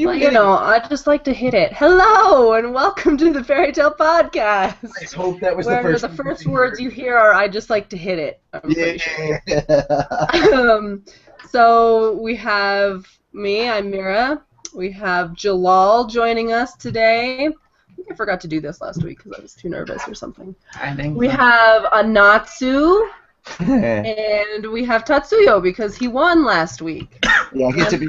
you Well, getting? I just like to hit it. Hello, and welcome to the Fairy Tale Podcast. I hope that was where the the first first words you hear are, I just like to hit it. I'm pretty sure. Yeah. So we have me, I'm Mira. We have Jalal joining us today. I think I forgot to do this last week because I was too nervous or something. I think We so. have Anatsu, and we have Tatsuyo because he won last week. Yeah, I get to be.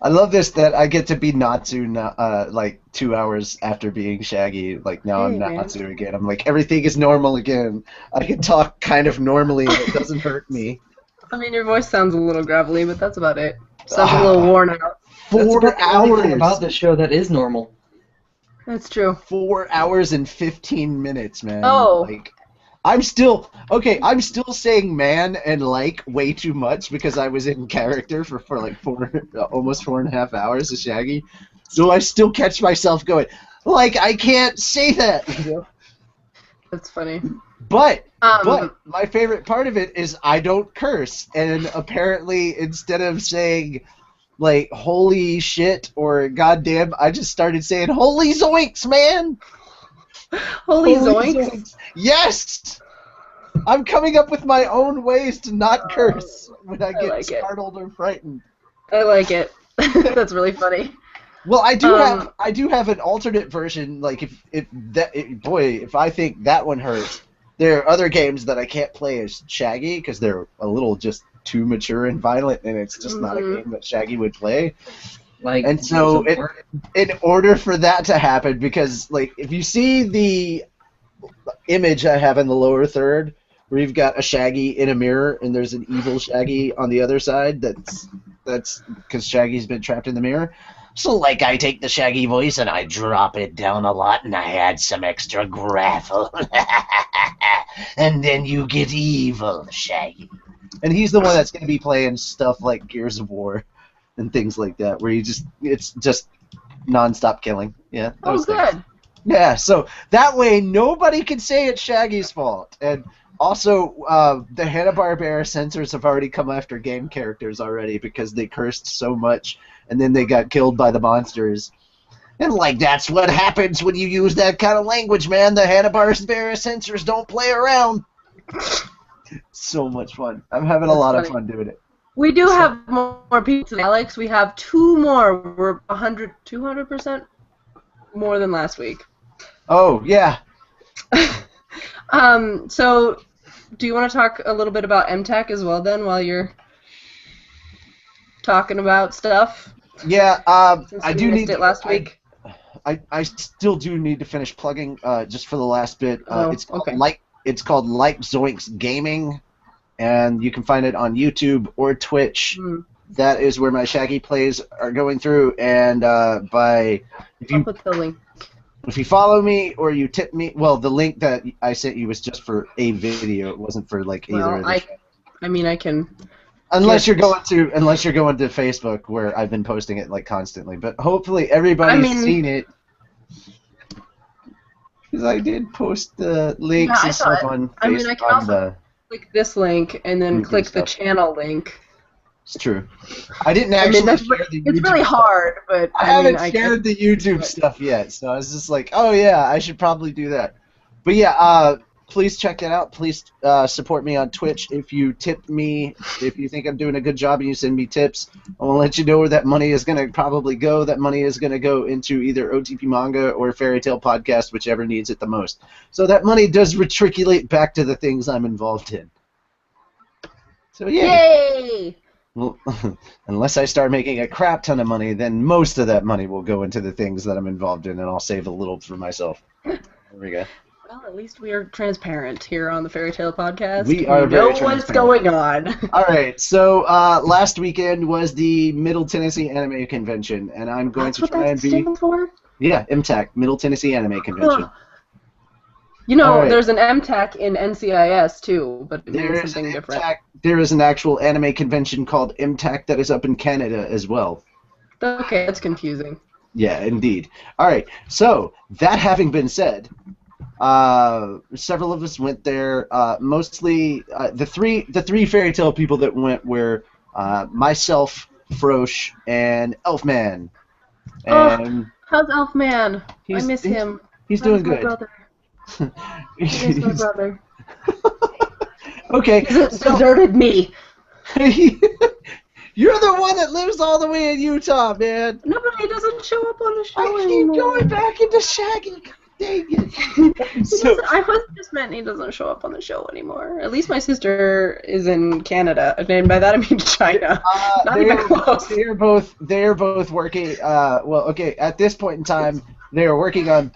I love this that I get to be Natsu like 2 hours after being Shaggy. Like now I'm Hey, man. Natsu again. I'm like everything is normal again. I can talk kind of normally and it doesn't hurt me. I mean, your voice sounds a little gravelly, but that's about it. Sounds a little worn out. 4 That's the only thing hours. about this show that is normal. That's true. 4 hours and 15 minutes, man. Oh. Like, I'm still saying man and like way too much because I was in character for like almost 4.5 hours as Shaggy. So I still catch myself going, like, I can't say that. You know? That's funny. But my favorite part of it is I don't curse, and apparently instead of saying like holy shit or goddamn, I just started saying holy zoinks, man. Holy zoinks. Yes! I'm coming up with my own ways to not curse when I get like it. startled or frightened. I like it. That's really funny. Well, I do have an alternate version. Like if I think that one hurts, there are other games that I can't play as Shaggy because they're a little just too mature and violent, and it's just not a game that Shaggy would play. Like, And so, in order for that to happen, because like if you see the image I have in the lower third, where you've got a Shaggy in a mirror, and there's an evil Shaggy on the other side. That's because Shaggy's been trapped in the mirror. So, like, I take the Shaggy voice and I drop it down a lot, and I add some extra gravel, and then you get evil Shaggy. And he's the one that's going to be playing stuff like Gears of War and things like that, where it's just non-stop killing. Yeah. Oh, good. Yeah, so that way nobody can say it's Shaggy's fault. And also, the Hanna-Barbera censors have already come after game characters already because they cursed so much, and then they got killed by the monsters. And, like, that's what happens when you use that kind of language, man. The Hanna-Barbera censors don't play around. So much fun. I'm having a lot of fun doing it. We do have more people than Alex. We have 2 more. We're 200% more than last week. Oh, yeah. So, do you want to talk a little bit about MTech as well then, while you're talking about stuff? Yeah, Since I we do missed need it last week. I still do need to finish plugging just for the last bit. It's called okay. It's called Like Zoinks Gaming, and you can find it on YouTube or Twitch. That is where my Shaggy plays are going through, and I'll put the link. if you follow me or you tip me, well, the link that I sent you was just for a video. It wasn't for like either of the I mean, I can. Unless you're going to Facebook, where I've been posting it like constantly, but hopefully everybody's seen it. Because I did post the links and stuff on Facebook. I mean, I can also click this link and then click the channel link. It's true. I didn't actually share the YouTube It's really hard, but I haven't shared the YouTube stuff yet, so I was just like, oh yeah, I should probably do that. But yeah, please check that out. Please support me on Twitch. If you tip me, if you think I'm doing a good job and you send me tips, I want to let you know where that money is going to probably go. That money is going to go into either OTP Manga or Fairy Tale Podcast, whichever needs it the most. So that money does matriculate back to the things I'm involved in. So yeah. Yay! Well, unless I start making a crap ton of money, then most of that money will go into the things that I'm involved in, and I'll save a little for myself. There we go. Well, at least we are transparent here on the Fairy Tale Podcast. We are very know what's going on. All right, so last weekend was the Middle Tennessee Anime Convention, and I'm going to try and be... That's what that stands for? Yeah, MTAC, Middle Tennessee Anime Convention. Huh. You know, there's an MTAC in NCIS too, but it means something different. There is an actual anime convention called MTAC that is up in Canada as well. Okay, that's confusing. Yeah, indeed. All right, so that having been said, several of us went there. Mostly the three Fairy Tale people that went were myself, Frosch, and Elfman. And How's Elfman? I miss him. He's I doing miss my good. brother. I miss my brother. Okay, He's deserted me. You're the one that lives all the way in Utah, man. No, but he doesn't show up on the show I keep anymore. going back into Shaggy. God dang it. I was just meant he doesn't show up on the show anymore. At least my sister is in Canada, and by that I mean China. Not even close. They're both working. Well, okay. At this point in time, they are working on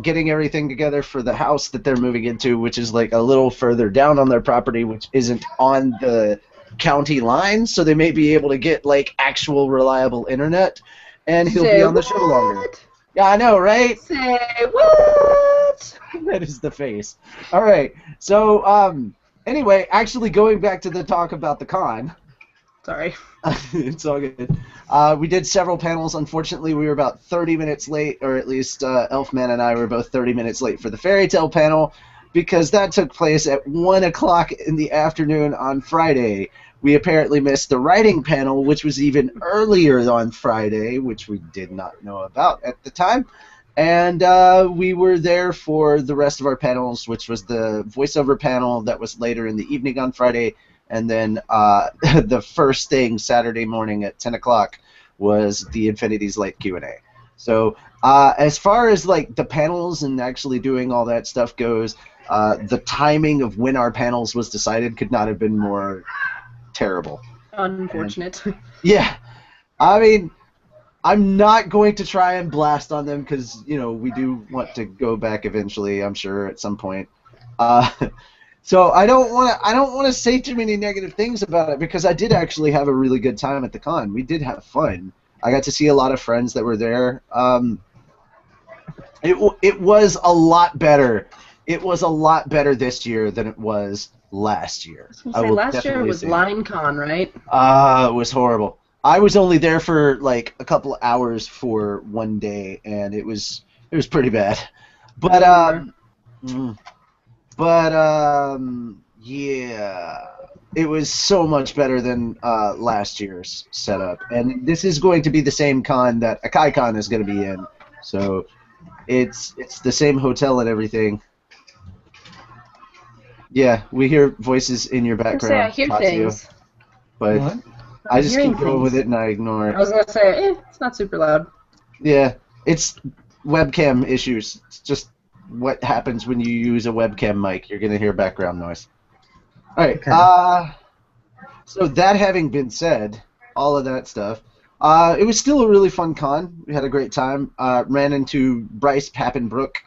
getting everything together for the house that they're moving into, which is like a little further down on their property, which isn't on the county line, so they may be able to get like actual reliable internet, and he'll be on the show longer. Yeah, I know, right? Say what? That is the face. All right. So, anyway, actually going back to the talk about the con. Sorry. It's all good. We did several panels. Unfortunately, we were about 30 minutes late, or at least Elfman and I were both 30 minutes late for the fairy tale panel, because that took place at 1 o'clock in the afternoon on Friday. We apparently missed the writing panel, which was even earlier on Friday, which we did not know about at the time. And we were there for the rest of our panels, which was the voiceover panel that was later in the evening on Friday, and then the first thing Saturday morning at 10 o'clock was the Infinity's Light Q&A. So as far as like the panels and actually doing all that stuff goes, the timing of when our panels was decided could not have been more terrible. Unfortunate. Yeah. I mean, I'm not going to try and blast on them because, you know, we do want to go back eventually, I'm sure, at some point. So I don't want to say too many negative things about it, because I did actually have a really good time at the con. We did have fun. I got to see a lot of friends that were there. It was a lot better. It was a lot better this year than it was last year. Last year was LineCon, right? It was horrible. I was only there for like a couple of hours for one day, and it was pretty bad. But yeah, it was so much better than last year's setup, and this is going to be the same con that AkaiCon is going to be in, so it's the same hotel and everything. Yeah, we hear voices in your background. I hear things. But What? I just keep going with it and I ignore it. I was gonna say, it's not super loud. Yeah, it's webcam issues. It's just what happens when you use a webcam mic. You're gonna hear background noise. All right. Okay. So that having been said, all of that stuff, it was still a really fun con. We had a great time. Ran into Bryce Pappenbrook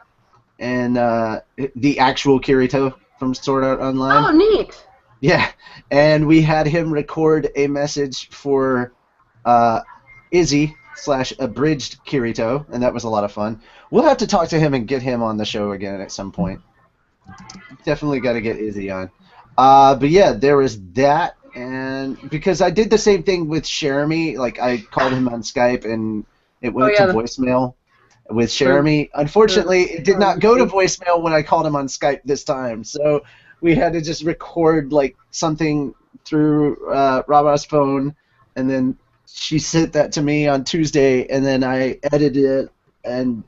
and the actual Kirito from Sword Art Online. Oh, neat. Yeah, and we had him record a message for Izzy/abridged Kirito, and that was a lot of fun. We'll have to talk to him and get him on the show again at some point. Definitely got to get Izzy on. But yeah, there was that, and because I did the same thing with Jeremy, like I called him on Skype and it went to voicemail with Jeremy. Unfortunately, it did not go to voicemail when I called him on Skype this time, so we had to just record like something through Raba's phone, and then she sent that to me on Tuesday, and then I edited it and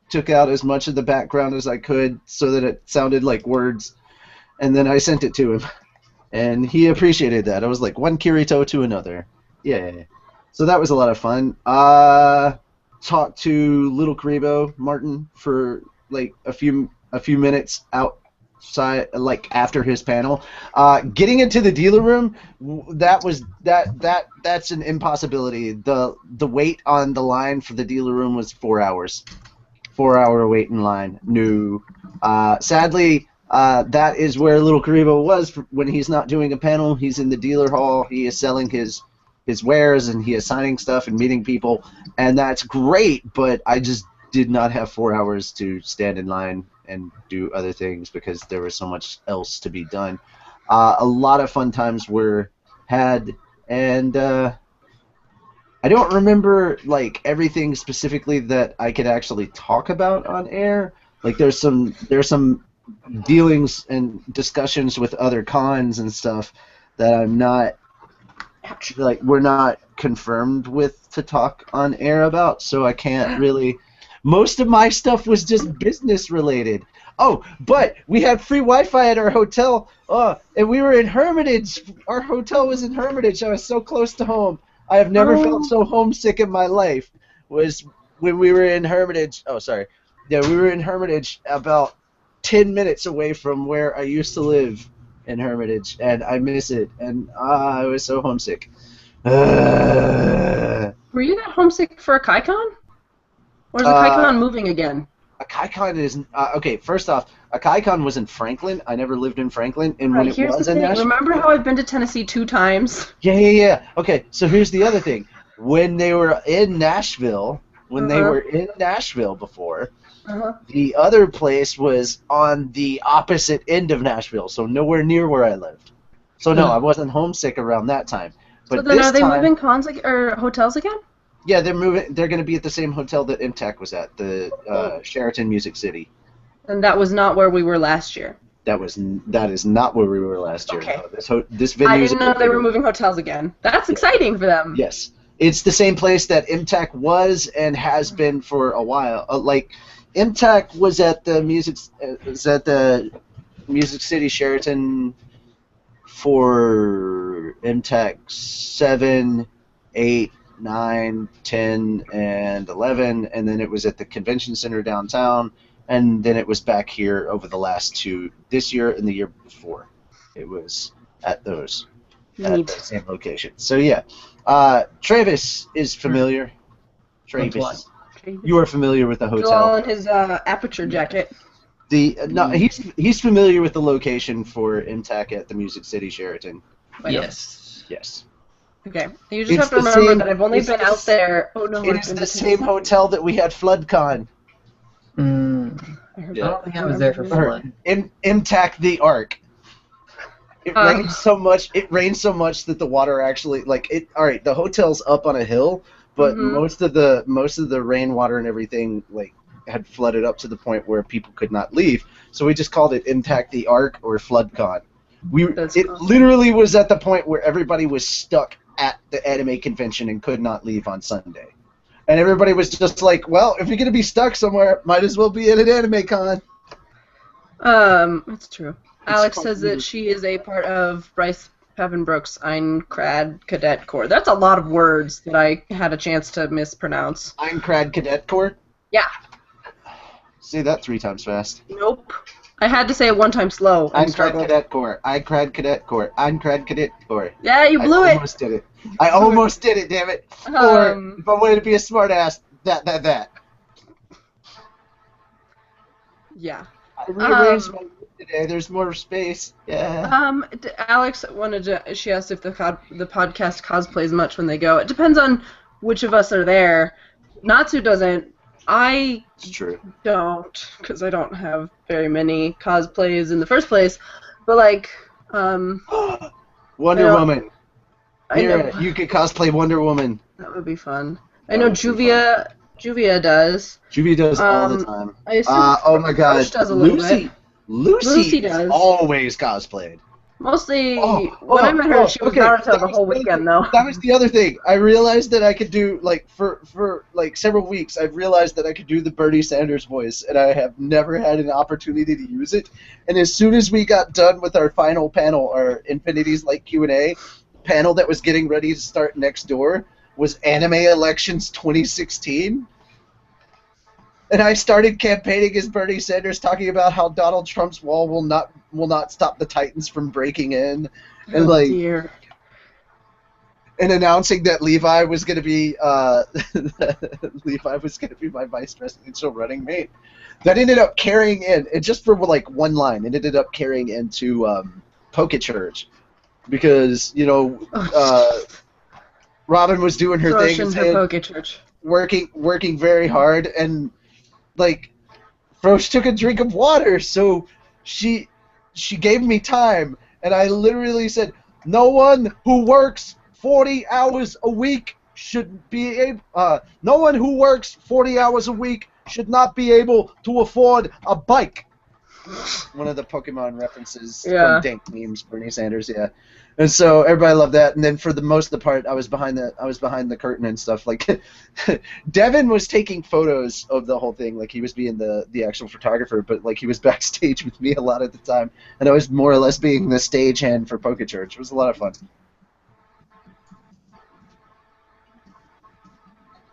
took out as much of the background as I could so that it sounded like words, and then I sent it to him, and he appreciated that. I was like, one Kirito to another. Yeah. So that was a lot of fun. Talked to Little Karibo Martin for like a few minutes outside, like after his panel. Getting into the dealer room, that's an impossibility. The wait on the line for the dealer room was 4 hours. 4-hour wait in line. No. Sadly, that is where Little Karibo was when he's not doing a panel. He's in the dealer hall. He is selling his wares, and he is signing stuff and meeting people, and that's great, but I just did not have 4 hours to stand in line and do other things because there was so much else to be done. A lot of fun times were had, and I don't remember like everything specifically that I could actually talk about on air. Like there's some dealings and discussions with other cons and stuff that I'm not Ouch. like we're not confirmed with to talk on air about, so I can't really. Most of my stuff was just business related. Oh, but we had free Wi-Fi at our hotel, and we were in Hermitage. Our hotel was in Hermitage. I was so close to home. I have never felt so homesick in my life. Was when we were in Hermitage. Oh, sorry. Yeah, we were in Hermitage, about 10 minutes away from where I used to live in Hermitage, and I miss it. And I was so homesick. Were you that homesick for a KaiCon? Or is the KaiCon moving again? A KaiCon is okay. First off, a KaiCon was in Franklin. I never lived in Franklin, and Right, when it here's was the in thing. Nashville. Remember how I've been to Tennessee 2 times? Yeah. Okay, so here's the other thing. When they were in Nashville, before, the other place was on the opposite end of Nashville, so nowhere near where I lived. So no, I wasn't homesick around that time. But So then this are they time, moving or hotels again? yeah, they're moving. They're going to be at the same hotel that MTech was at, the Sheraton Music City. And that was not where we were last year. That is not where we were last year. Okay. No. This venue. I didn't know they were moving hotels again. That's exciting for them. Yes, it's the same place that MTech was and has been for a while. MTech was at the Music City Sheraton for MTech 7, 8, 9, 10, and 11, and then it was at the Convention Center downtown, and then it was back here over the last 2, this year and the year before. It was at those, at the same location. So yeah, Travis is familiar. Travis, you are familiar with the hotel. Joel in his aperture jacket. He's familiar with the location for MTech at the Music City Sheraton. Yes. Yes. Okay. You just have to remember that I've only been out there. Oh no, it is the same hotel that we had FloodCon. I don't think I was there for Flood. MTech the Ark. It rained so much. It rained so much that the water actually All right, the hotel's up on a hill, but most of the rainwater and everything had flooded up to the point where people could not leave. So we just called it MTech the Ark or FloodCon. Literally was at the point where everybody was stuck at the anime convention and could not leave on Sunday. And everybody was just like, well, if you're going to be stuck somewhere, might as well be at an anime con. That's true. Alex says that she is a part of Bryce Papenbrook's Einkrad Cadet Corps. That's a lot of words that I had a chance to mispronounce. Einkrad Cadet Corps? Yeah. Say that 3 times fast. Nope. I had to say it 1 time slow. Einkrad Cadet Corps. Einkrad Cadet Corps. Einkrad Cadet Corps. Yeah, you blew it. I almost did it. I almost did it, damn it. Or, if I wanted to be a smartass, that. Yeah. I rearranged my room today. There's more space. Yeah. Alex she asked if the podcast cosplays much when they go. It depends on which of us are there. Natsu doesn't. It's true. Don't, because I don't have very many cosplays in the first place. But Wonder Woman. You could cosplay Wonder Woman. That would be fun. I know Juvia does. Juvia does all the time. I assume oh my God, Frosch does a little bit. Lucy does. Always cosplayed. Mostly, when I met her, she was Naruto the whole weekend, though. That was the other thing. I realized that I could do, for several weeks, I've realized that I could do the Bernie Sanders voice, and I have never had an opportunity to use it. And as soon as we got done with our final panel, our Infinities Like Q&A panel that was getting ready to start next door, was Anime Elections 2016. And I started campaigning as Bernie Sanders, talking about how Donald Trump's wall will not stop the Titans from breaking in, and dear. And announcing that Levi was going to be my vice presidential running mate. That ended up carrying in, and just for one line, it ended up carrying into Poke Church, because Robin was doing her thing, Poke Church. working very hard, and Frosch took a drink of water, so she gave me time, and I literally said, no one who works 40 hours a week should be able, no one who works 40 hours a week should not be able to afford a bike. one of the Pokemon references Yeah. from Dank Memes, Bernie Sanders, yeah. And so everybody loved that. And then for the most of the part, I was behind the curtain and stuff. Like, Devin was taking photos of the whole thing, like he was being the actual photographer, but like he was backstage with me a lot of the time, and I was more or less being the stagehand for Poke Church. It was a lot of fun.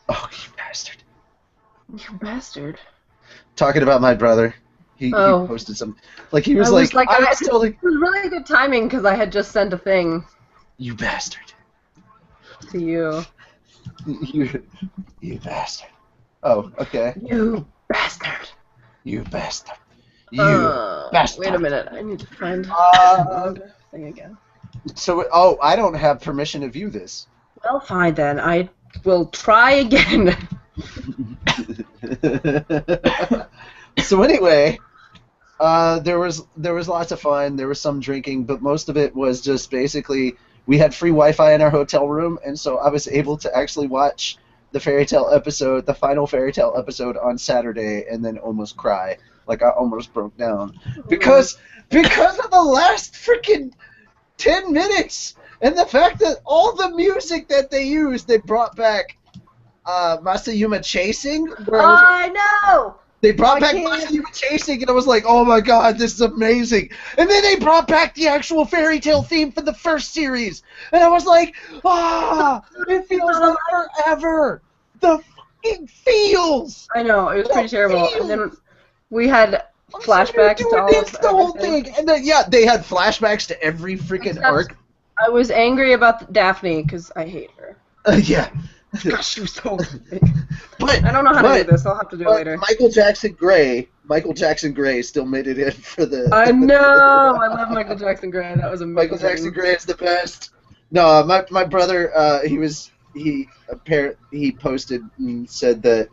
Oh, you bastard! You bastard. Talking about my brother. He posted something. Like, he was like, it was really good timing because I had just sent a thing. You bastard. To you. You bastard. Oh, okay. You bastard. You bastard. You bastard. Wait a minute. I need to find the thing again. So, I don't have permission to view this. Well, fine then. I will try again. So anyway, there was lots of fun. There was some drinking, but most of it was just basically we had free Wi-Fi in our hotel room, and so I was able to actually watch the final Fairy Tale episode on Saturday, and then almost cry. Like, I almost broke down because of the last freaking 10 minutes and the fact that all the music that they used, they brought back Masayuma Chasing. I know. They brought back Masayuma Chasing, and I was like, oh my god, this is amazing. And then they brought back the actual Fairy Tale theme for the first series. And I was like, it feels like forever. The fucking feels. I know, it was pretty terrible. And then we had flashbacks to all of the whole thing. And then, they had flashbacks to every freaking arc. I was angry about Daphne, because I hate her. Yeah. Gosh, she was so big. But I don't know how to do this. I'll have to do it later. Michael Jackson Gray still made it in for the... I know! I love Michael Jackson Gray. That was amazing. Michael Jackson Gray is the best. No, my brother, he posted and said that...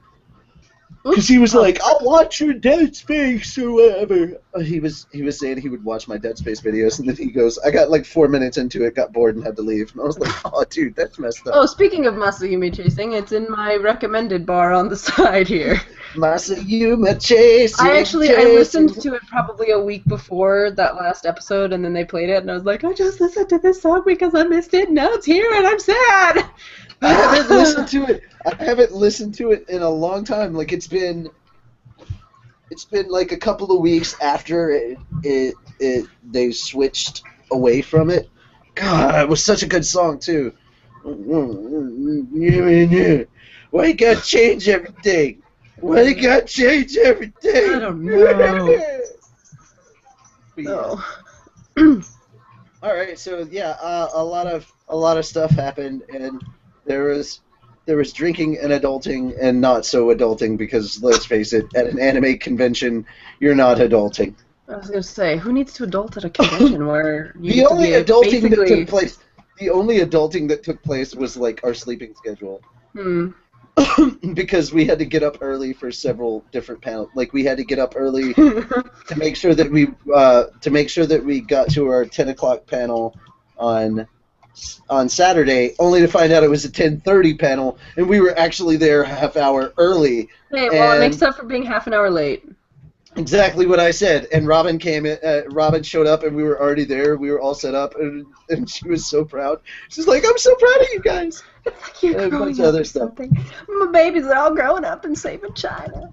Because he was like, I'll watch your Dead Space or whatever. He was saying he would watch my Dead Space videos, and then he goes, I got like 4 minutes into it, got bored, and had to leave. And I was like, oh, dude, that's messed up. Oh, speaking of Masayuma Chasing, it's in my recommended bar on the side here. Masayuma Chasing. I listened to it probably a week before that last episode, and then they played it, and I was like, I just listened to this song because I missed it, and now it's here, and I'm sad. I haven't listened to it. I haven't listened to it in a long time. Like, it's been like a couple of weeks after they switched away from it. God, it was such a good song too. Why you gotta change everything? Why you gotta change everything? I don't know. No. All right, so yeah, a lot of stuff happened, and there was drinking and adulting and not so adulting, because let's face it, at an anime convention, you're not adulting. I was gonna say, who needs to adult at a convention where you The only adulting that took place was like our sleeping schedule. Because we had to get up early for several different panels. Like, we had to get up early to make sure that we got to our 10 o'clock panel on Saturday, only to find out it was a 10:30 panel, and we were actually there a half hour early. Hey, well, it makes up for being half an hour late. Exactly what I said. And Robin came in. Robin showed up, and we were already there. We were all set up, and she was so proud. She's like, "I'm so proud of you guys." You're and a bunch of other stuff. My babies are all growing up and saving China.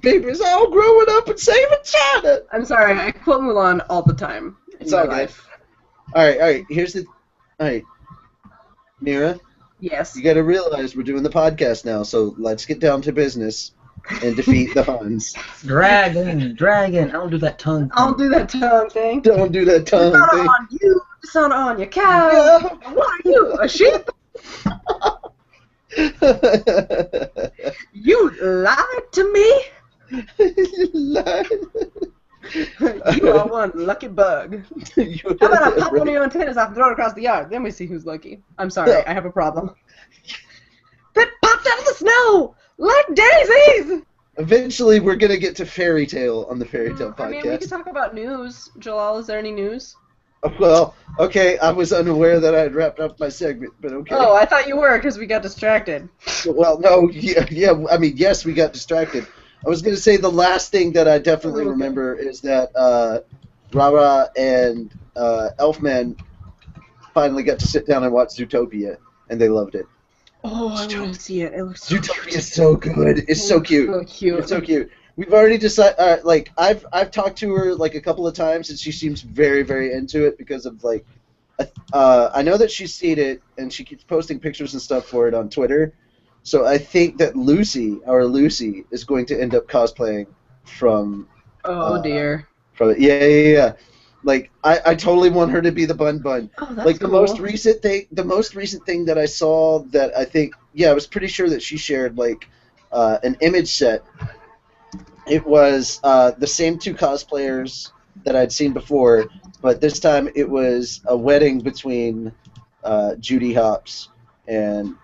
Babies are all growing up and saving China. I'm sorry, I quote Mulan all the time. It's all good. All right. All right, Mira. Yes. You got to realize we're doing the podcast now, so let's get down to business and defeat the Huns. Dragon. I don't do that tongue thing. Don't do that tongue thing. Don't do that tongue thing. It's not on you. It's not on your cow. Yeah. What are you, a sheep? You lied to me? You are one lucky bug. How about I pop one of your antennas off and throw it across the yard? Then we see who's lucky. I'm sorry, I have a problem. That popped out of the snow like daisies! Eventually, we're going to get to Fairy Tale on the Fairy Tale podcast. I mean, we can talk about news. Jalal, is there any news? Well, okay, I was unaware that I had wrapped up my segment, but okay. Oh, I thought you were, because we got distracted. Well, no, yeah, I mean, yes, we got distracted. I was going to say the last thing that I definitely remember is that Rara and Elfman finally got to sit down and watch Zootopia, and they loved it. Oh, I want to see it. It looks so Zootopia cute. is so good. It's so cute. So cute. It's so cute. We've already decided. Like I've talked to her like a couple of times, and she seems very very into it because of like. I know that she's seen it, and she keeps posting pictures and stuff for it on Twitter. So I think that Lucy, is going to end up cosplaying from. Oh dear. From it. Yeah. Like I totally want her to be the Bun Bun. Oh, that's like the cool. most recent thing that I saw that I think I was pretty sure that she shared like an image set. It was the same two cosplayers that I'd seen before, but this time it was a wedding between Judy Hopps and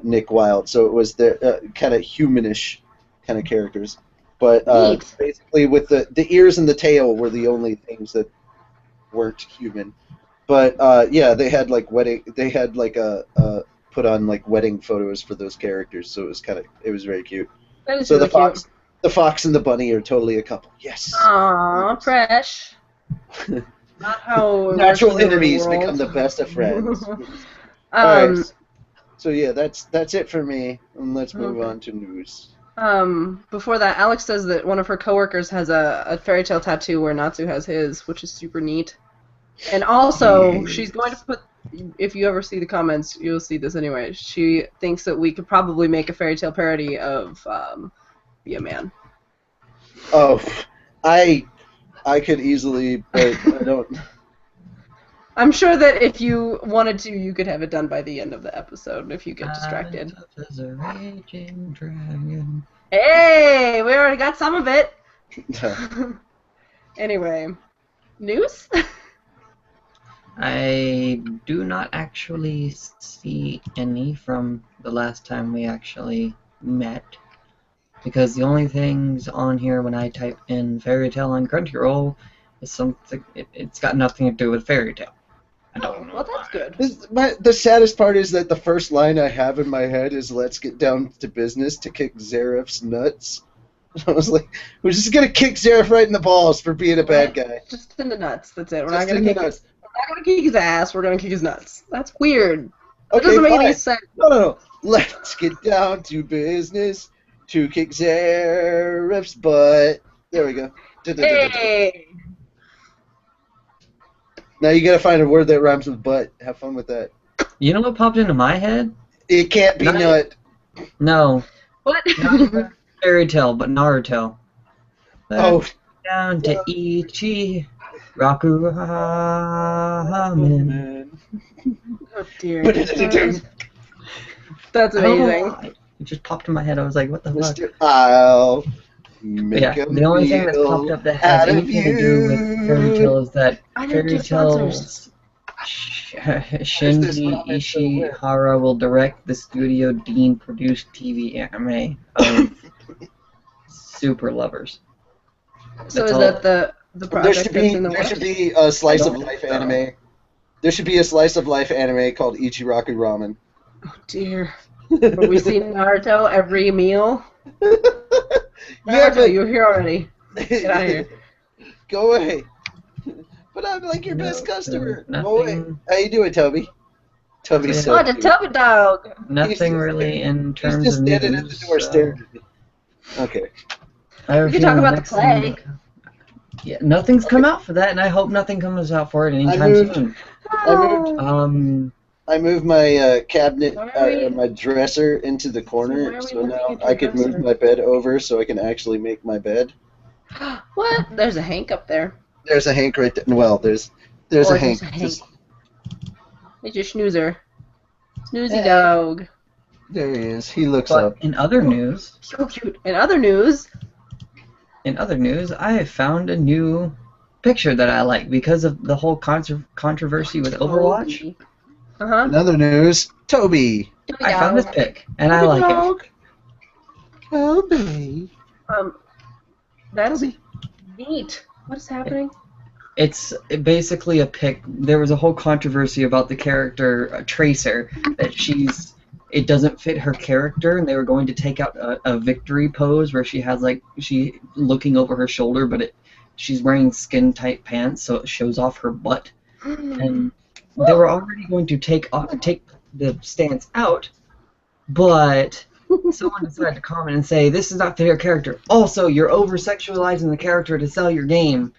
Nick Wilde. So it was the kind of humanish kind of characters. But basically, with the ears and the tail were the only things that weren't human. But yeah, they had like They had like put on like wedding photos for those characters. So it was very cute. That is So really cute. The fox and the bunny are totally a couple. Yes. Aww, fresh. Not how natural enemies become the best of friends. Alright. So yeah, that's it for me. And let's move on to news. Before that, Alex says that one of her coworkers has a fairy tale tattoo where Natsu has his, which is super neat. And also, she's going to put, if you ever see the comments, you'll see this anyway, she thinks that we could probably make a fairy tale parody of Be a Man. Oh, I could easily, but I don't... I'm sure that if you wanted to, you could have it done by the end of the episode if you get distracted. As a raging dragon. Hey, we already got some of it. Anyway, news? I do not actually see any from the last time we actually met, because the only things on here when I type in fairy tale on Crunchyroll is something. It's got nothing to do with fairy tale. I don't know. Well, that's good. The saddest part is that the first line I have in my head is "Let's get down to business to kick Zaref's nuts." I was like, "We're just gonna kick Zaref right in the balls for being a bad guy." Just in the nuts. That's it. We're Just not gonna in the kick nuts. We're not gonna kick his ass. We're gonna kick his nuts. That's weird. It Okay, doesn't make fine. any sense. No. Let's get down to business to kick Zaref's butt. There we go. Hey. Now you gotta find a word that rhymes with butt. Have fun with that. You know what popped into my head? It can't be nut. No. What? Not fairy tale, but Naruto. Oh. Down to Ichi Raku Ramen. Oh dear. That's I don't know amazing. why. It just popped in my head. I was like, what the fuck? Mr. I'll make Yeah, a the only thing that's meal popped up that has out of anything to do with fairy tale is that I didn't fairy get tales Shinji Ishihara will direct the Studio Dean produced TV anime of Super Lovers. So That's is all. that the project that's in the There works? should be a slice of don't life think so. anime. There should be a slice of life anime called Ichiraku Ramen. Oh dear. Are we seeing Naruto every meal? Yeah, Naruto, but you're here already. Get out of here. Go away. But I'm like your best customer. Go away. nothing. How you doing, Toby? Toby's Yeah. so Oh, the cute. Tubby Dog. Nothing just- really in He's terms just of standing news. at the door staring at me. Okay. I have a We can talk feeling about the next thing- plague. Yeah, nothing's come out for that, and I hope nothing comes out for it anytime moved- soon. I moved my cabinet, Why are we- my dresser into the Why corner, are we so looking now at your I could move dresser? my bed over so I can actually make my bed. What? There's a Hank up there. There's a Hank right there. Well, there's Oh, a Hank. there's a Just- It's your snoozer. Snoozy dog. there he is. He looks But up. in other news, So cute. In other news, I have found a new picture that I like because of the whole controversy with Overwatch. Uh-huh. In other news, Toby. I found this pic, and I like it. Toby. That's neat. What is happening? It's basically a pic. There was a whole controversy about the character Tracer, that she's it doesn't fit her character, and they were going to take out a victory pose where she has she looking over her shoulder, but she's wearing skin tight pants, so it shows off her butt. And they were already going to take the stance out, but someone decided to comment and say, this is not for your character. Also, you're over-sexualizing the character to sell your game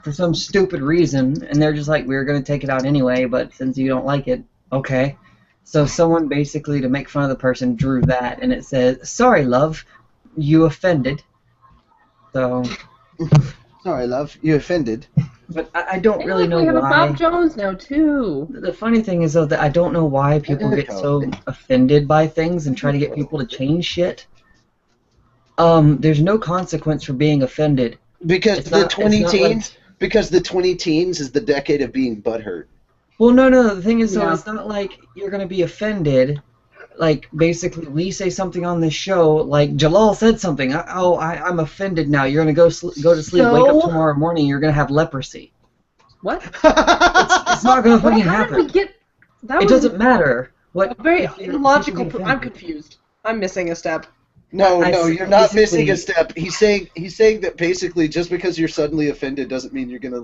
for some stupid reason, and they're just like, we're going to take it out anyway, but since you don't like it, okay. So someone basically, to make fun of the person, drew that, and it says, sorry, love, you offended. So... Sorry, love, you offended. But I don't really know we have why. a Bob Jones now, too. The funny thing is, though, that I don't know why people get so offended by things and try to get people to change shit. There's no consequence for being offended. Because the 20 teens is the decade of being butthurt. Well, no. The thing is, though, Yeah. it's not like you're going to be offended. Like, basically, we say something on this show, like, Jalal said something. I'm offended now. You're going to go to sleep, wake up tomorrow morning, you're going to have leprosy. What? It's not going to fucking happen. It doesn't matter. A very illogical... I'm confused. I'm missing a step. No, you're not missing a step. He's saying that basically just because you're suddenly offended doesn't mean you're gonna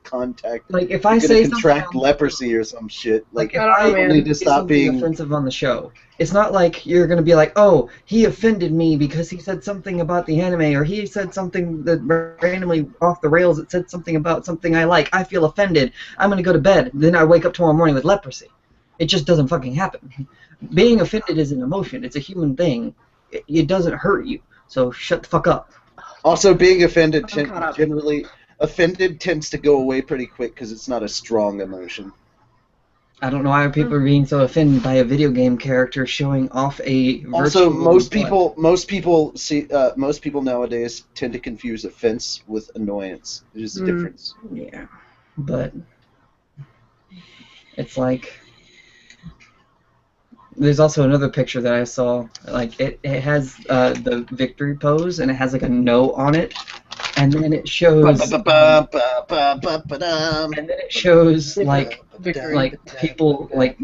contact. Like if I say contract leprosy or some shit. Like if I don't know, need to stop being offensive on the show. It's not like you're gonna be like, oh, he offended me because he said something about the anime, or he said something that randomly off the rails. It said something about something I like. I feel offended. I'm gonna go to bed. Then I wake up tomorrow morning with leprosy. It just doesn't fucking happen. Being offended is an emotion. It's a human thing. It doesn't hurt you, so shut the fuck up. Also, being offended offended tends to go away pretty quick because it's not a strong emotion. I don't know why people are being so offended by a video game character showing off a virtual. Also, most people nowadays tend to confuse offense with annoyance. There's a difference. Yeah, but it's like. There's also another picture that I saw. Like it has the victory pose, and it has like a no on it, and then it shows. People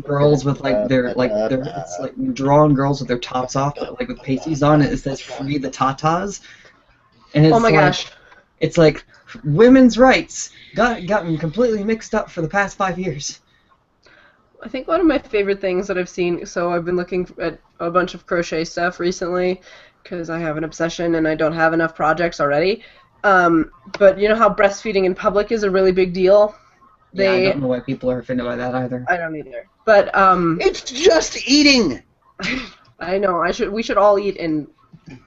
girls with it's like drawn girls with their tops off, but like with pasties on it. It says "Free the Tatas," and it's gosh, it's like women's rights gotten completely mixed up for the past 5 years. I think one of my favorite things that I've seen, so I've been looking at a bunch of crochet stuff recently because I have an obsession and I don't have enough projects already. But you know how breastfeeding in public is a really big deal? Yeah, I don't know why people are offended by that either. I don't either. But it's just eating. I know. We should all eat in.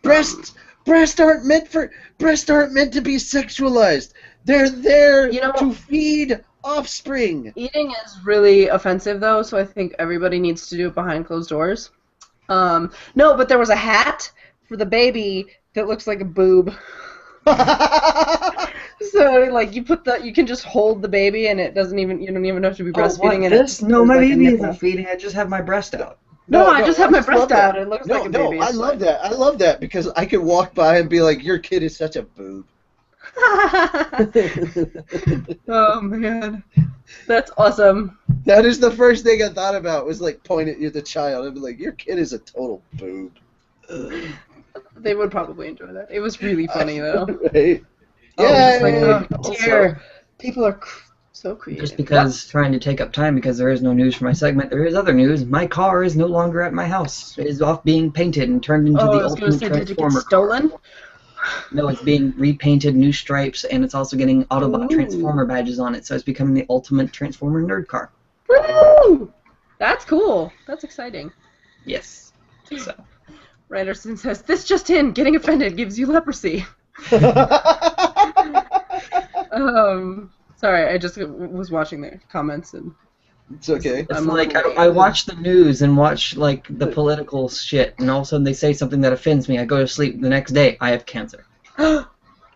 Breasts aren't meant to be sexualized. They're there to feed offspring. Eating is really offensive, though, so I think everybody needs to do it behind closed doors. No, but there was a hat for the baby that looks like a boob. So, like, you can just hold the baby, and you don't even have to be breastfeeding it. No, my baby isn't feeding. I just have my breast out. No, I just have my breast out. It looks like a baby. I love that. I love that because I could walk by and be like, your kid is such a boob. Oh man, that's awesome. That is the first thing I thought about was like pointing at the child and be like, your kid is a total boob. They would probably enjoy that. It was really funny though. Right? Yeah. Dear, people are so creative. Just because trying to take up time because there is no news for my segment, there is other news. My car is no longer at my house. It is off being painted and turned into the ultimate Transformer stolen? car. No, it's being repainted, new stripes, and it's also getting Autobot Transformer badges on it, so it's becoming the ultimate Transformer nerd car. Woo! That's cool. That's exciting. Yes. So. Randerson says, this just in, getting offended gives you leprosy. Sorry, I just was watching the comments and... It's okay. It's like I watch the news and watch like the political shit, and all of a sudden they say something that offends me. I go to sleep. The next day, I have cancer.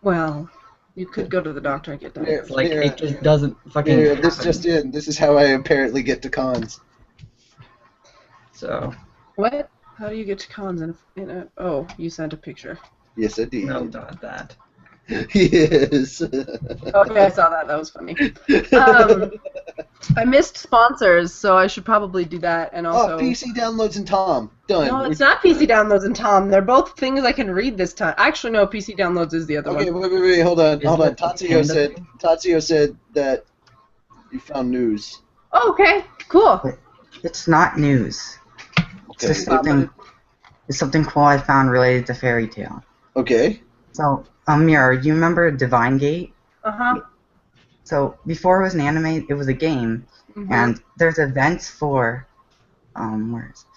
Well, you could go to the doctor and get diagnosed. Like it just doesn't fucking. This just in. This is how I apparently get to cons. So. What? How do you get to cons in a? Oh, you sent a picture. Yes, I did. No, not that. Yes. Okay, I saw that. That was funny. I missed sponsors, so I should probably do that. And also, PC downloads and Tom. Done. no, it's not PC downloads and Tom. They're both things I can read this time. Actually, no, PC downloads is the other Okay, one. wait, hold on. Is it Tatsuo said that you found news. Oh, okay, cool. It's not news. It's Okay. just something cool I found related to Fairy Tale. Okay. So, Mira, you remember Divine Gate? Uh-huh. So, before it was an anime, it was a game, Mhm. and there's events for,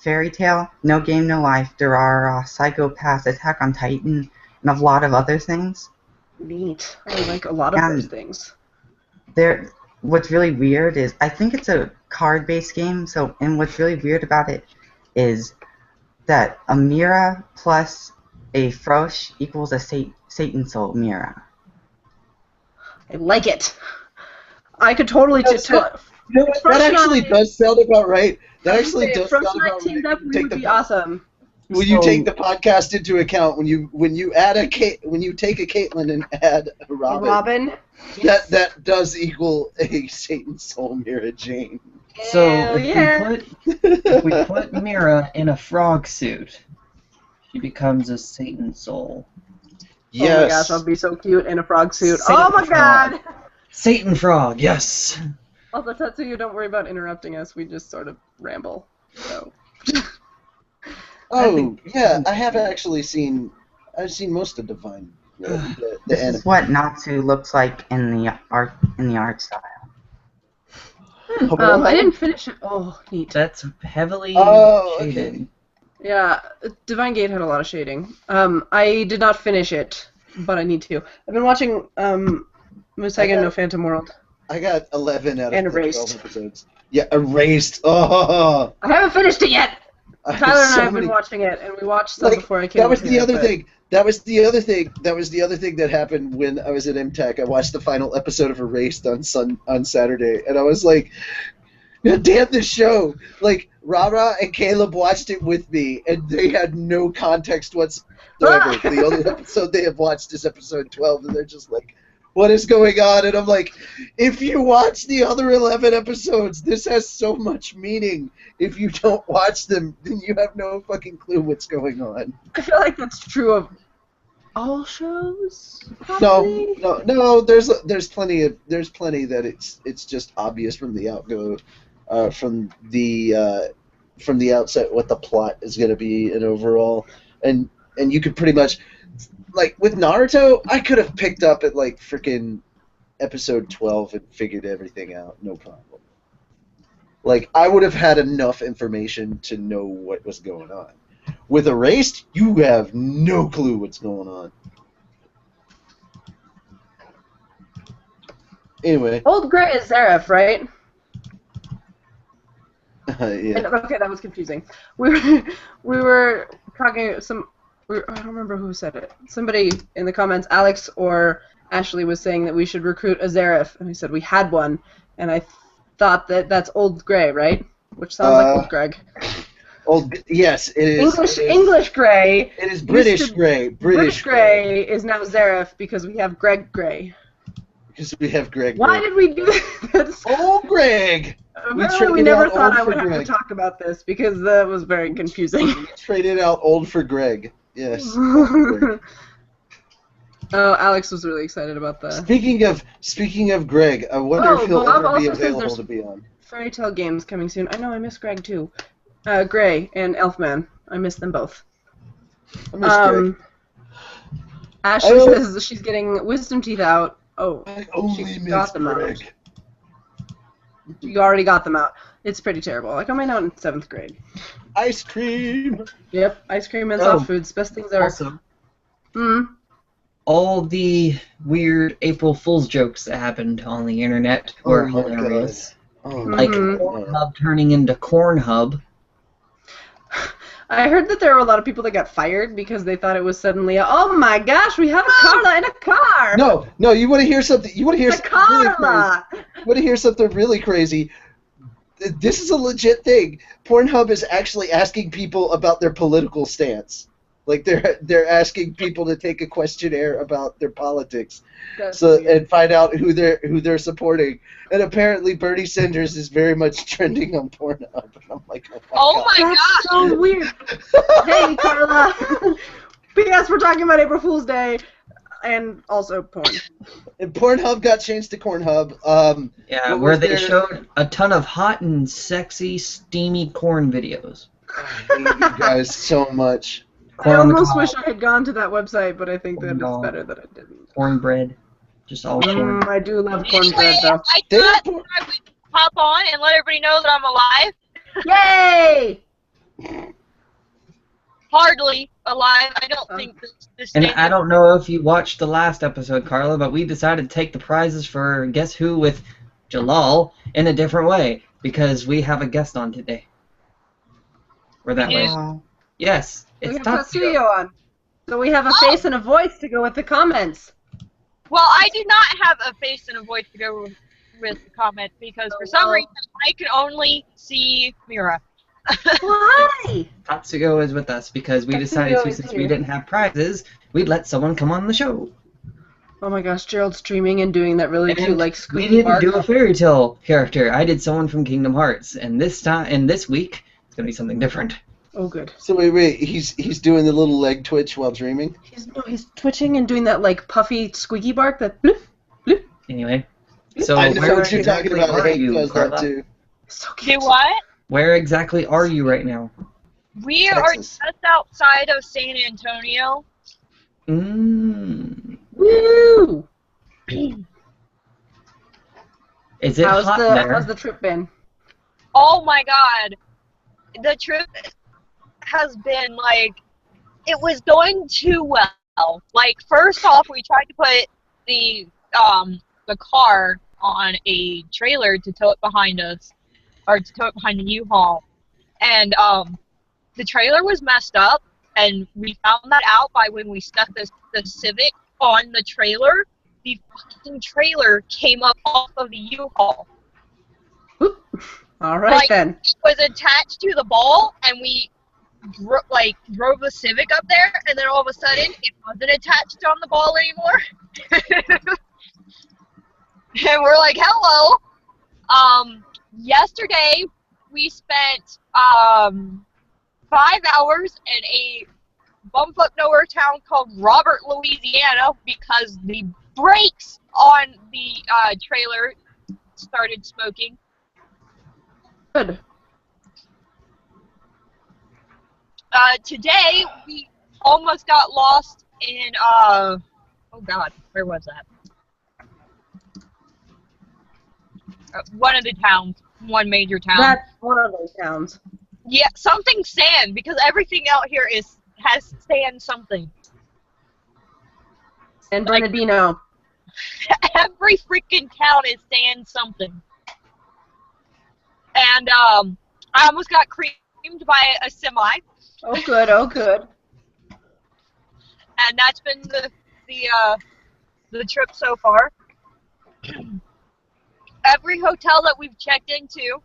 Fairy Tale, No Game, No Life, Durara, Psycho Pass, Attack on Titan, and a lot of other things. Neat. I like a lot of those things. What's really weird is, I think it's a card-based game, and what's really weird about it is that a Mira plus a Frosch equals a Satan Soul Mira. I like it. I could totally just. You know what? That actually does sound about right. That actually does sound Frost and I about teamed right. up, we would be awesome. When you take the podcast into account, when you add when you take a Caitlyn and add a Robin, that does equal a Satan Soul Mira Jane. So Hell if we put Mira in a frog suit, she becomes a Satan soul. Yes. Oh my gosh, I'll be so cute in a frog suit. Satan oh my frog. god! Satan frog, yes. Also, Tetsuya, don't worry about interrupting us. We just sort of ramble. So. Oh yeah, I have actually seen. I've seen most of Divine. The This anime. is what Natsu looks like in the art style. I didn't finish it. Oh, neat. That's heavily Okay. shaded. Yeah, Divine Gate had a lot of shading. I did not finish it, but I need to. I've been watching Musaga no Phantom World. I got 11 out of And the 12 Erased. episodes. Yeah, Erased. Oh. I haven't finished it yet. I have Tyler and I so have many- been watching it, and we watched some Like, before I came. That was over the here, other but- thing. That was the other thing. That was the other thing that happened when I was at MTech. I watched the final episode of Erased on Saturday, and I was like, "God damn this show!" Like Rara and Caleb watched it with me, and they had no context whatsoever. The only episode they have watched is episode 12, and they're just like, "What is going on?" And I'm like, "If you watch the other 11 episodes, this has so much meaning. If you don't watch them, then you have no fucking clue what's going on." I feel like that's true of all shows. Probably. No. There's plenty that it's just obvious from the from the outset what the plot is going to be and overall, and you could pretty much, like with Naruto, I could have picked up at like freaking episode 12 and figured everything out, no problem. Like I would have had enough information to know what was going on. With Erased, you have no clue what's going on. Anyway. Old Gray is Zareth, right? Yeah. And, okay, that was confusing. We were talking I don't remember who said it. Somebody in the comments, Alex or Ashley, was saying that we should recruit a Zareth, and we said we had one, and I thought that's Old Gray, right? Which sounds like Old Greg. Yes, it is. English Gray. It is British Gray. British Gray is now Zareth because we have Greg Gray. Because we have Greg. Why did we do this? Oh, Greg! Apparently we never thought I would have Greg. to talk about this because that was very confusing. We traded out old for Greg. Yes. Oh, Alex was really excited about that. Speaking of Greg, I wonder if he'll Bob ever be also says available there's to be on. Fairy Tale games coming soon. I know, I miss Greg too. Gray and Elfman. I miss them both. I miss Greg. Ashley says she's getting wisdom teeth out. Oh, I only she miss got them Greg. out. You already got them out. It's pretty terrible. I got mine out in 7th grade. Ice cream! Yep, ice cream and soft foods. Best things ever. Also, all the weird April Fool's jokes that happened on the internet were my hilarious. Oh, Like Pornhub turning into Cornhub. I heard that there were a lot of people that got fired because they thought it was suddenly, oh my gosh, we have a Carla in a car! No, you want to hear something? You want to hear It's a something really Carla! crazy? You want to hear something really crazy? This is a legit thing. Pornhub is actually asking people about their political stance. Like they're asking people to take a questionnaire about their politics, That's so weird. and find out who they're supporting. And apparently Bernie Sanders is very much trending on Pornhub. And I'm like, Oh my That's gosh. so weird. Hey, Carla. P.S. We're talking about April Fool's Day and also porn. And Pornhub got changed to Cornhub. Yeah, what where was they their- showed a ton of hot and sexy, steamy corn videos. I hate you guys so much. I Corn on the almost cob, wish I had gone to that website, but I think that Corn it's dog. better that I didn't. cornbread, just all corn. I do love cornbread, Anyway, though. I They thought have I would hop on and let everybody know that I'm alive. Yay! Hardly alive. I don't think this And thing. I don't know if you watched the last episode, Carla, but we decided to take the prizes for Guess Who with Jalal in a different way because we have a guest on today. We're that way. Wow. Yes, We it's have Tatsuya. Tatsuya on. So we have a Oh. face and a voice to go with the comments. Well, I do not have a face and a voice to go with the comment because for some well. reason I can only see Mira. Why? Tatsuya is with us because we Tatsuya decided to, is since here. we didn't have prizes, we'd let someone come on the show. Oh my gosh, Gerald's streaming and doing that really cute, And like, we squeaky didn't bark. do a fairy tale character. I did someone from Kingdom Hearts, and this week it's gonna be something different. Oh, good. So wait, he's doing the little leg twitch while dreaming. He's twitching and doing that, like, puffy, squeaky bark that bloop, bloop. Anyway, so I know where what you're talking exactly about. are Hank you, does that Carla? too. So Do cute. what? Where exactly are you right now? We are Texas. just outside of San Antonio. Woo! Is it hot there? How's the trip been? Oh my god. The trip has been like, it was going too well. Like, first off, we tried to put the car on a trailer to tow it behind us, or to tow it behind the U-Haul. And the trailer was messed up, and we found that out by when we stuck the Civic on the trailer. The fucking trailer came up off of the U-Haul. All right, Like, then. It was attached to the ball, and we drove the Civic up there, and then all of a sudden it wasn't attached on the ball anymore. And we're like, hello. Yesterday we spent 5 hours in a bumfuck nowhere town called Robert, Louisiana, because the brakes on the trailer started smoking. Good. Today we almost got lost in oh god, where was that? One of the towns, one major town. That's one of those towns. Yeah, something sand, because everything out here has sand something. And Like- Bernardino. Every freaking town is sand something. And I almost got creamed by a semi, Oh, good. Oh, good. and that's been the trip so far. Every hotel that we've checked into,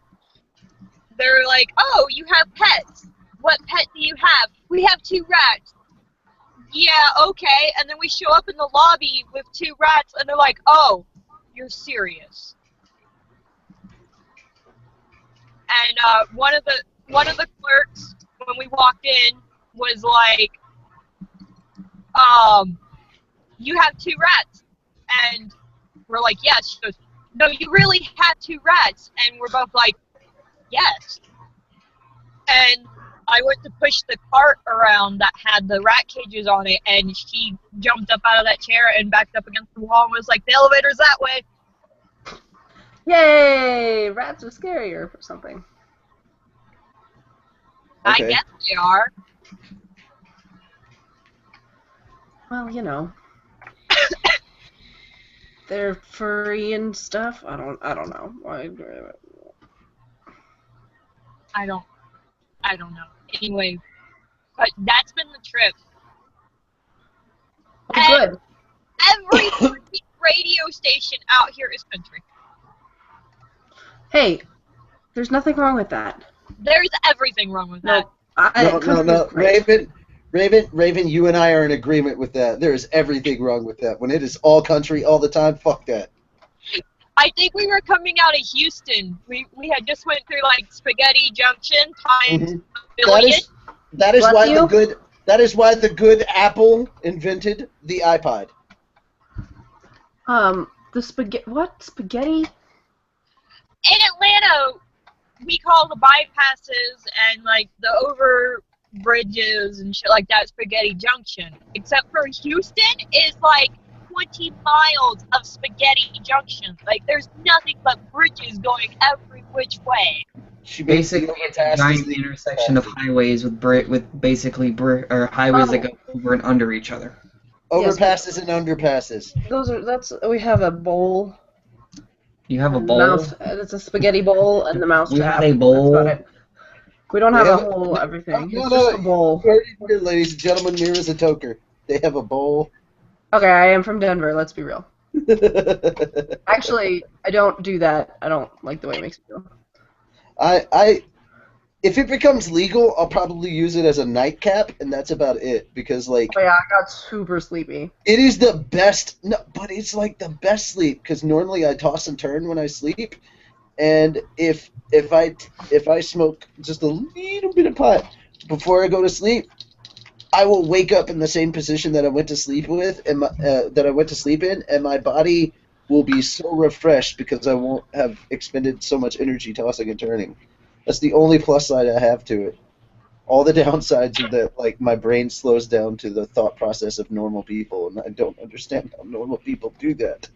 they're like, oh, you have pets. What pet do you have? We have 2 rats. Yeah, okay. And then we show up in the lobby with 2 rats, and they're like, oh, you're serious. And one of the clerks, when we walked in, was like, you have 2 rats. And we're like, yes. She goes, no, you really have 2 rats. And we're both like, yes. And I went to push the cart around that had the rat cages on it, and she jumped up out of that chair and backed up against the wall and was like, the elevator's that way. Yay! Rats are scarier or something. I Okay. guess they are. Well, you know. They're furry and stuff. I don't know. I don't know. Anyway, but that's been the trip. Oh, good. Every freaking radio station out here is country. Hey, there's nothing wrong with that. There's everything wrong with that. No. Country's great. Raven, you and I are in agreement with that. There is everything wrong with that. When it is all country all the time, fuck that. I think we were coming out of Houston. We had just went through like Spaghetti Junction times a billion. That is Bless why you. the good Apple invented the iPod. The spaghetti. What spaghetti? In Atlanta, we call the bypasses and like the over bridges and shit like that Spaghetti Junction. Except for Houston is like 20 miles of Spaghetti Junction. Like there's nothing but bridges going every which way. Basically, it's a giant intersection of highways with basically highways that go over and under each other. Overpasses and underpasses. We have a bowl. You have a bowl? Mouse, it's a spaghetti bowl and the mouse We trap. have a bowl. That's about it. We don't have a whole everything. It's just a bowl. Here, ladies and gentlemen, Mira's a toker. They have a bowl. Okay, I am from Denver, let's be real. Actually, I don't do that. I don't like the way it makes me feel. If it becomes legal, I'll probably use it as a nightcap, and that's about it. Because like, Oh yeah, I got super sleepy. it is the best. No, but it's like the best sleep. Because normally I toss and turn when I sleep, and if I smoke just a little bit of pot before I go to sleep, I will wake up in the same position that I went to sleep with, and and my body will be so refreshed because I won't have expended so much energy tossing and turning. That's the only plus side I have to it. All the downsides are that like my brain slows down to the thought process of normal people, and I don't understand how normal people do that.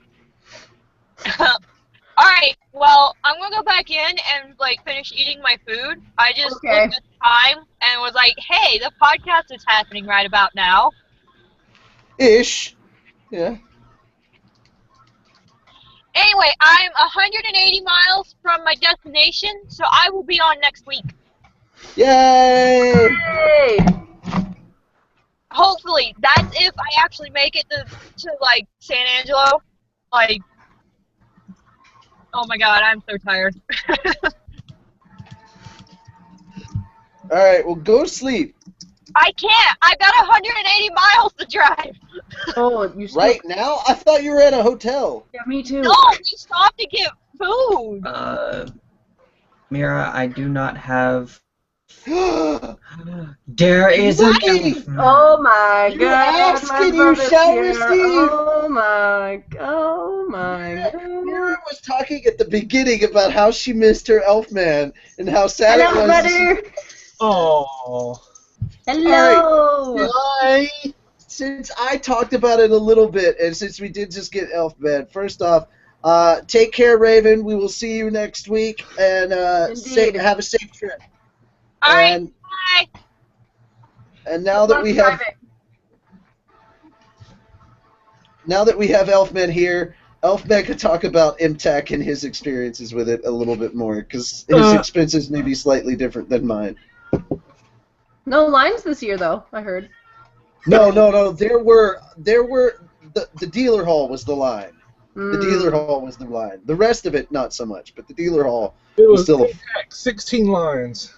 Alright, well, I'm gonna go back in and like finish eating my food. I just looked at the time and was like, hey, the podcast is happening right about now. Ish. Yeah. Anyway, I'm 180 miles from my destination, so I will be on next week. Yay! Hey! Hopefully, that's if I actually make it to like San Angelo. Like, oh my god, I'm so tired. Alright, well go to sleep. I can't. I've got 180 miles to drive. Oh, you still... Right now? I thought you were at a hotel. Yeah, me too. No, we stopped to get food. Mira, I do not have... You're There is an Lucky! Elfman. Oh my god, asked my and you brother's shall here. receive. Oh my god. Mira was talking at the beginning about how she missed her Elfman and how sad Hello, it was. brother. Oh. Hello. Since I talked about it a little bit, and since we did just get Elfman, first off, take care, Raven. We will see you next week, and Indeed. have a safe trip. Alright, And, bye. and now that we have Elfman here, Elfman could talk about MTech and his experiences with it a little bit more, because his expenses may be slightly different than mine. No lines this year, though, I heard. No. There were the dealer hall was the line. The dealer hall was the line. The rest of it, not so much, but the dealer hall It was still 16 lines.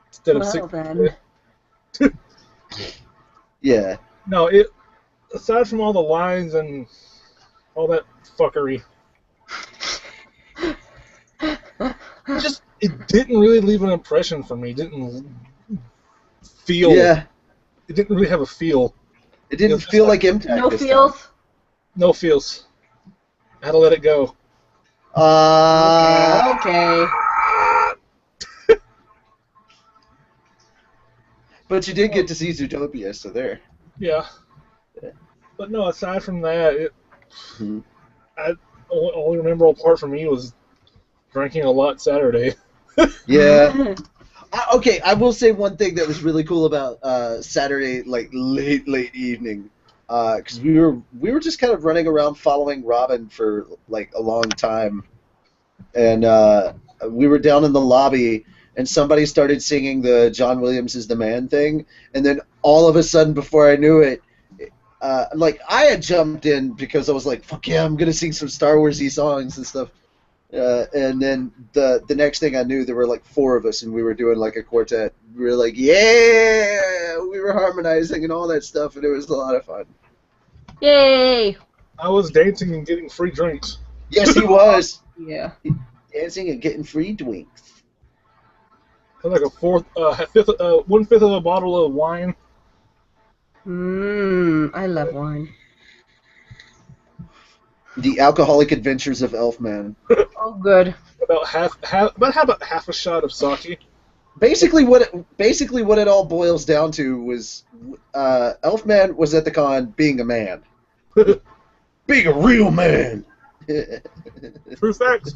Instead of Well, 6. then. Yeah. No, aside from all the lines and all that fuckery, it didn't really leave an impression for me. It didn't feel. Yeah. It didn't really have a feel. It didn't just feel like- like MTech. No this feels? No feels. I had to let it go. time. Okay. But you did get to see Zootopia, so there. Yeah. But no, aside from that, Mhm. only memorable part for me was drinking a lot Saturday. Yeah. Okay, I will say one thing that was really cool about Saturday, like late evening, because we were just kind of running around following Robin for like a long time, and we were down in the lobby, and somebody started singing the John Williams is the Man thing, and then all of a sudden, before I knew it, like I had jumped in because I was like, fuck yeah, I'm gonna sing some Star Wars-y songs and stuff. And then the next thing I knew, there were like 4 of us, and we were doing like a quartet. We were like, yeah, harmonizing and all that stuff, and it was a lot of fun. Yay! I was dancing and getting free drinks. Yes, he was Yeah. dancing and getting free drinks. Like a 1/5 of a bottle of wine. I love wine. The alcoholic adventures of Elfman. Oh, good. About half a shot of sake. Basically, what it all boils down to was, Elfman was at the con being a man, being a real man. True facts.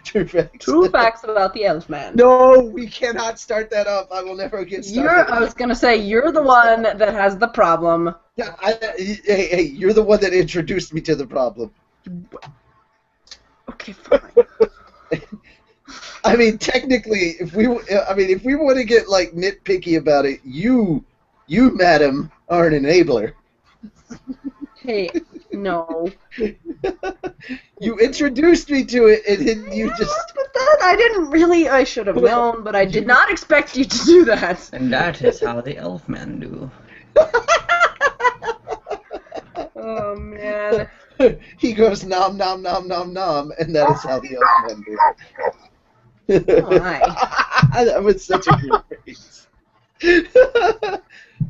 True facts. True facts about the Elfman. No, we cannot start that up. I will never get started. I was gonna say you're the one that has the problem. Yeah, hey, you're the one that introduced me to the problem. Okay, fine. I mean, technically, if we want to get like nitpicky about it, you, madam, are an enabler. Hey, no. You introduced me to it, and then you just. But that I didn't really. I should have known, but I did not expect you to do that. And that is how the Elfman do. Oh man. He goes nom nom nom nom nom, and that is how the Elfman do. Oh my. That was such a great phrase.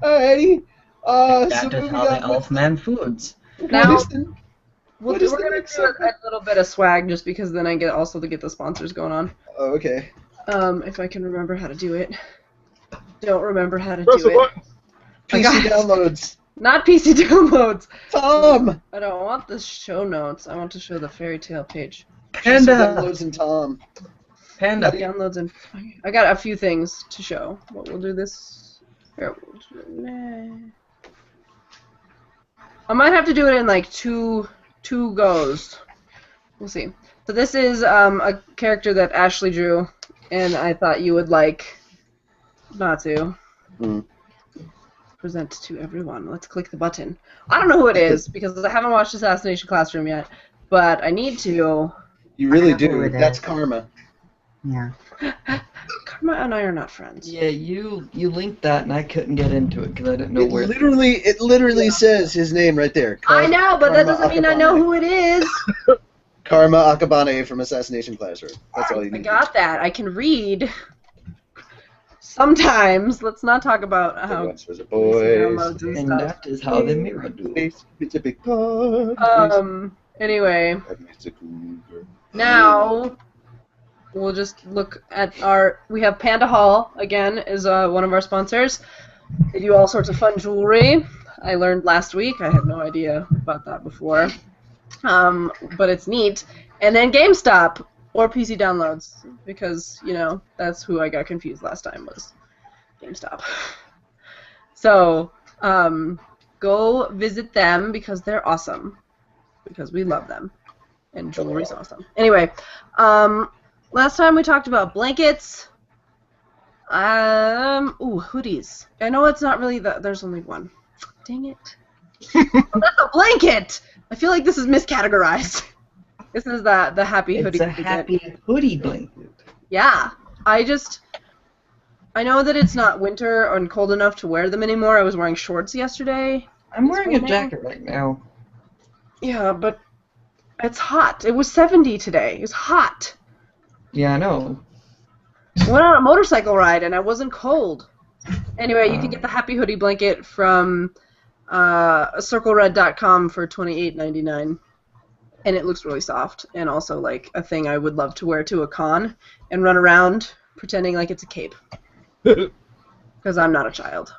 Alrighty. That So is how the Elfman foods. Now, we're what is the gonna next do a segment? little bit of swag just because then I get also to get the sponsors going on. Oh, okay. If I can remember how to do it. Don't remember how to Press do the it. button. I PC got it. downloads. Not PC downloads. Tom. I don't want the show notes. I want to show the fairy tale page. PC Panda! downloads and Tom. Panda! Downloads and I got a few things to show. But we'll do this. Here, I might have to do it in like two goes. We'll see. So this is a character that Ashley drew, and I thought you would like Natsu. Present to everyone. Let's click the button. I don't know who it is because I haven't watched Assassination Classroom yet, but I need to. You really I know who do. it That's is. Karma. Yeah. Karma and I are not friends. Yeah, you linked that and I couldn't get into it because I didn't know It where. literally says his name right there. I know, but that Karma doesn't mean I know Akabane. who it is. Karma Akabane from Assassination Classroom. That's all you I need. got that. I can read. Sometimes. Let's not talk about how. Boys for the boys. downloads and And stuff. that is how the mirror do. It's a big part. Anyway, It's a cool girl. now we'll just look at our. We have Panda Hall again is one of our sponsors. They do all sorts of fun jewelry. I learned last week. I had no idea about that before, but it's neat. And then GameStop or PC downloads because that's who I got confused last time was GameStop. So go visit them because they're awesome. Because we love them. And jewelry's awesome. Anyway, last time we talked about blankets. Hoodies. I know it's not really there's only one. Dang it. That's a blanket! I feel like this is miscategorized. This is the happy hoodie. It's a blanket. happy hoodie blanket. Yeah. I know that it's not winter and cold enough to wear them anymore. I was wearing shorts yesterday. I'm wearing a raining. jacket right now. Yeah, but it's hot. It was 70 today. It was hot. Yeah, I know. I went on a motorcycle ride and I wasn't cold. Anyway, you can get the Happy Hoodie blanket from CircleRed.com for $28.99. And it looks really soft. And also like a thing I would love to wear to a con and run around pretending like it's a cape. Because I'm not a child.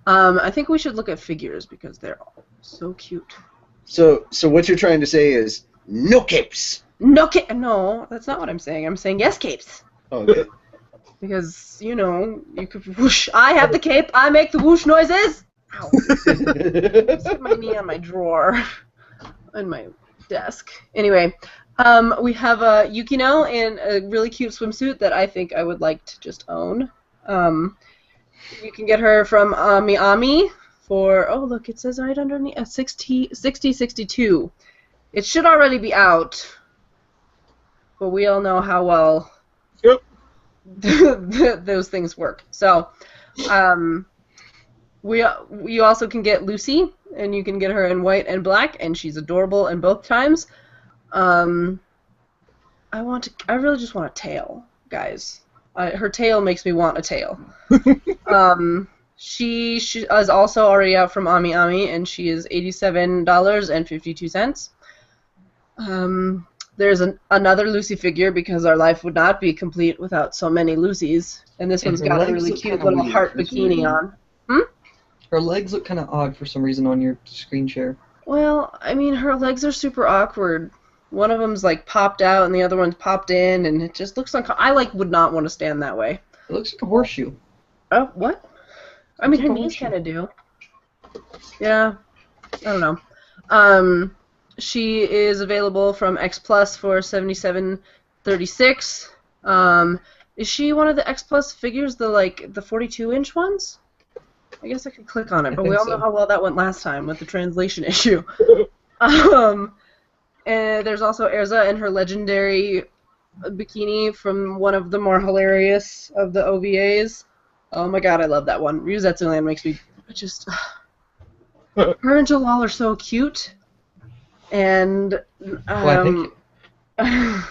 I think we should look at figures because they're all so cute. So what you're trying to say is no capes. No, that's not what I'm saying. I'm saying yes capes. Okay. Because, you could whoosh. I have the cape. I make the whoosh noises. Ow. Just hit my knee on my drawer. On my desk. Anyway, we have Yukino in a really cute swimsuit that I think I would like to just own. You can get her from Ami for, oh look, it says right underneath, 6062. It should already be out, but we all know how well those things work. So, you also can get Lucy, and you can get her in white and black, and she's adorable in both times. I really just want a tail, guys. Her tail makes me want a tail. She is also already out from Ami Ami, and she is $87.52. There's another Lucy figure because our life would not be complete without so many Lucys. And this one's got a really cute little heart bikini on. Her legs look kind of odd for some reason on your screen share. Well, I mean, her legs are super awkward. One of them's like popped out and the other one's popped in, and it just looks like I would not want to stand that way. It looks like a horseshoe. Oh, what? I mean, her knees kind of do. Yeah, I don't know. She is available from X Plus for $77.36. Is she one of the X Plus figures, the 42-inch ones? I guess I could click on it, but we all know how well that went last time with the translation issue. And there's also Erza in her legendary bikini from one of the more hilarious of the OVAs. Oh my god, I love that one. Ryuzetsu Land makes me just... Her and Jalal are so cute. And yeah.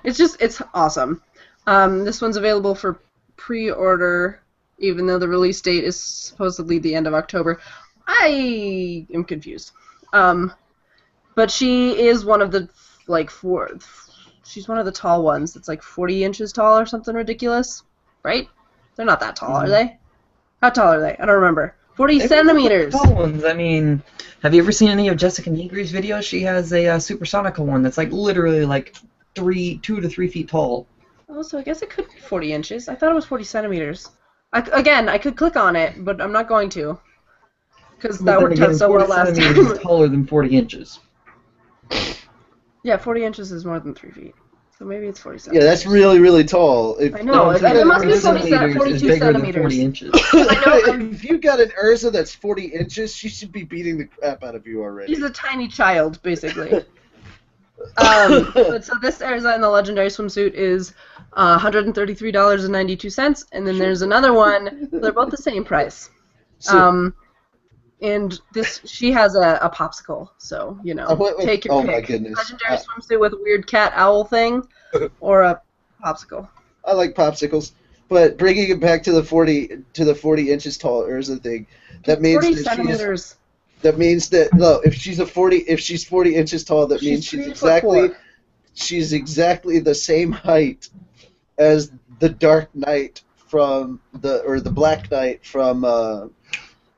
It's awesome. This one's available for pre-order, even though the release date is supposedly the end of October. I am confused. But she is one of the she's one of the tall ones. It's like 40 inches tall or something ridiculous, right? They're not that tall, are they? How tall are they? I don't remember. 40 centimeters. Tall ones. I mean, have you ever seen any of Jessica Nigri's videos? She has a supersonical one that's like literally like 2 to 3 feet tall. Oh, so I guess it could be 40 inches. I thought it was 40 centimeters. I could click on it, but I'm not going to. Because that worked out so well last time. Is taller than 40 inches. Yeah, 40 inches is more than 3 feet. So maybe it's 40 centimeters. Yeah, that's really, really tall. I know. It must be 42 centimeters. 40 inches. If you got an Urza that's 40 inches, she should be beating the crap out of you already. He's a tiny child, basically. But so this Urza in the legendary swimsuit is $133.92, and then there's another one. They're both the same price. And she has a popsicle, so, take your pick. My goodness. Legendary swimsuit with a weird cat owl thing, or a popsicle. I like popsicles, but bringing it back to the 40 inches tall Urza thing, that means 40 that centimeters. If she's 40 inches tall, that means she's exactly the same height as the Dark Knight the Black Knight from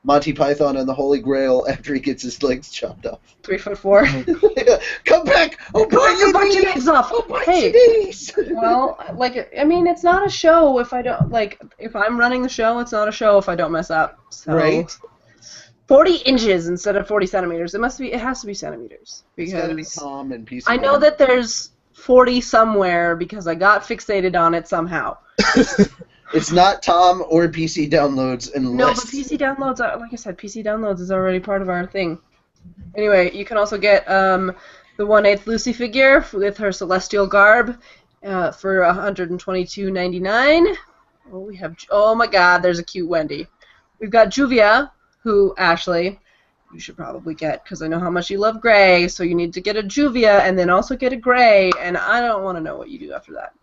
Monty Python and the Holy Grail after he gets his legs chopped off. 3'4". Come back! Oh, bite your legs off! Oh, bite Hey. your knees! Well, it's not a show if I don't, if I'm running the show, it's not a show if I don't mess up. So, right? 40 inches instead of 40 centimeters. It has to be centimeters. Because It's gotta be Tom and PC. I know that there's 40 somewhere because I got fixated on it somehow. It's not Tom or PC downloads unless... No, but PC downloads, like I said, PC downloads is already part of our thing. Anyway, you can also get the 1/8 Lucy figure with her celestial garb for $122.99. Oh my god, there's a cute Wendy. We've got Juvia, who, Ashley, you should probably get, because I know how much you love gray, so you need to get a Juvia and then also get a gray, and I don't want to know what you do after that.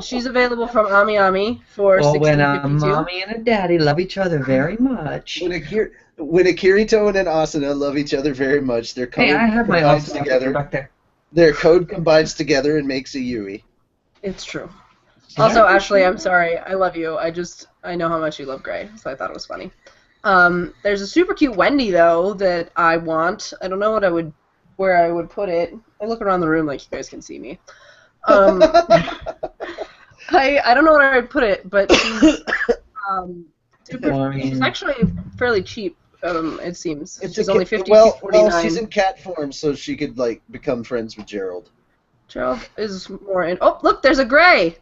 She's available from Ami Ami for $16.52. When a mommy and a daddy love each other very much. When Akirito and an Asuna love each other very much, their code I have my combines together. back there. Their code combines together and makes a Yui. It's true. Also, Ashley, I'm sorry. I love you. I know how much you love gray, so I thought it was funny. There's a super cute Wendy, though, that I want. I don't know where I would put it. I look around the room like you guys can see me. I don't know where I would put it, but she's she's actually fairly cheap. It seems she's only $50.49. Well, she's in cat form, so she could become friends with Gerald. Gerald is more in. Oh, look, there's a gray.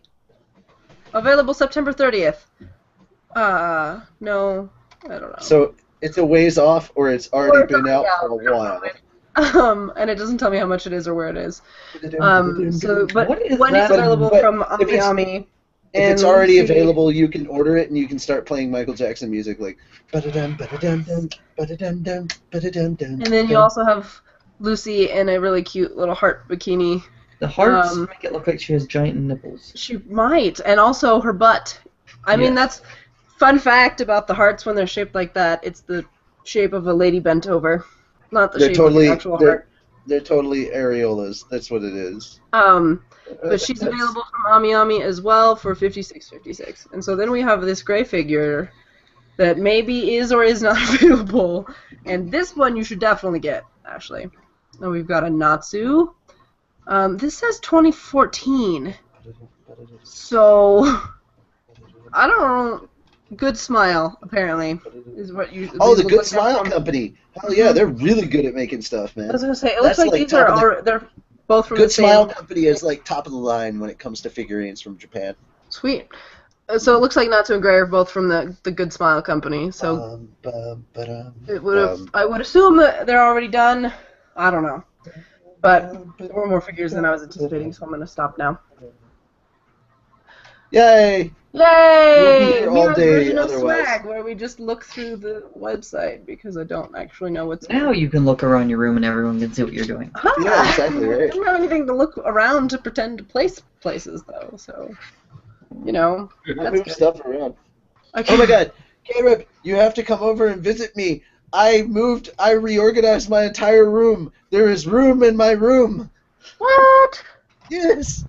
Available September 30th. No, I don't know. So it's a ways off, or it's already been out for a while. And it doesn't tell me how much it is or where it is. But What is Wendy's that? available from Ami Ami. If it's And already Lucy- available, you can order it and you can start playing Michael Jackson music like ba-da-dum, ba-da-dum, dum, ba-da-dum, dum, ba-da-dum, dum. And then you also have Lucy in a really cute little heart bikini. The hearts Um, make it look like she has giant nipples. She might, and also her butt. I mean, Yes. that's fun fact about the hearts when they're shaped like that. It's the shape of a lady bent over, not the They're shape totally of an actual heart. they're totally areolas. That's what it is. But she's available from Ami Ami as well for $56.56. And so then we have this gray figure that maybe is or is not available. And this one you should definitely get, Ashley. Now we've got a Natsu. This says 2014. So, I don't know. Good Smile, apparently, is what you. Oh, the these look Good like they're Smile from- Company. Hell yeah, they're really good at making stuff, man. I was gonna say, it That's looks like like these top of are they're both from Good the same. Smile Company is like top of the line when it comes to figurines from Japan. Sweet. So it looks like Natsu and Gray are both from the Good Smile Company. So it would have. I would assume that they're already done. I don't know, but there were more figures than I was anticipating, so I'm gonna stop now. Yay! Yay! We'll be here all Mira's day version of otherwise. swag, where we just look through the website because I don't actually know what's. Now you can look around your room and everyone can see what you're doing. Yeah, exactly I right. don't have anything to look around to pretend to place places though, so you know. That's Move good. stuff around. Okay. Oh my god, Caleb, you have to come over and visit me. I reorganized my entire room. There is room in my room. What? Yes.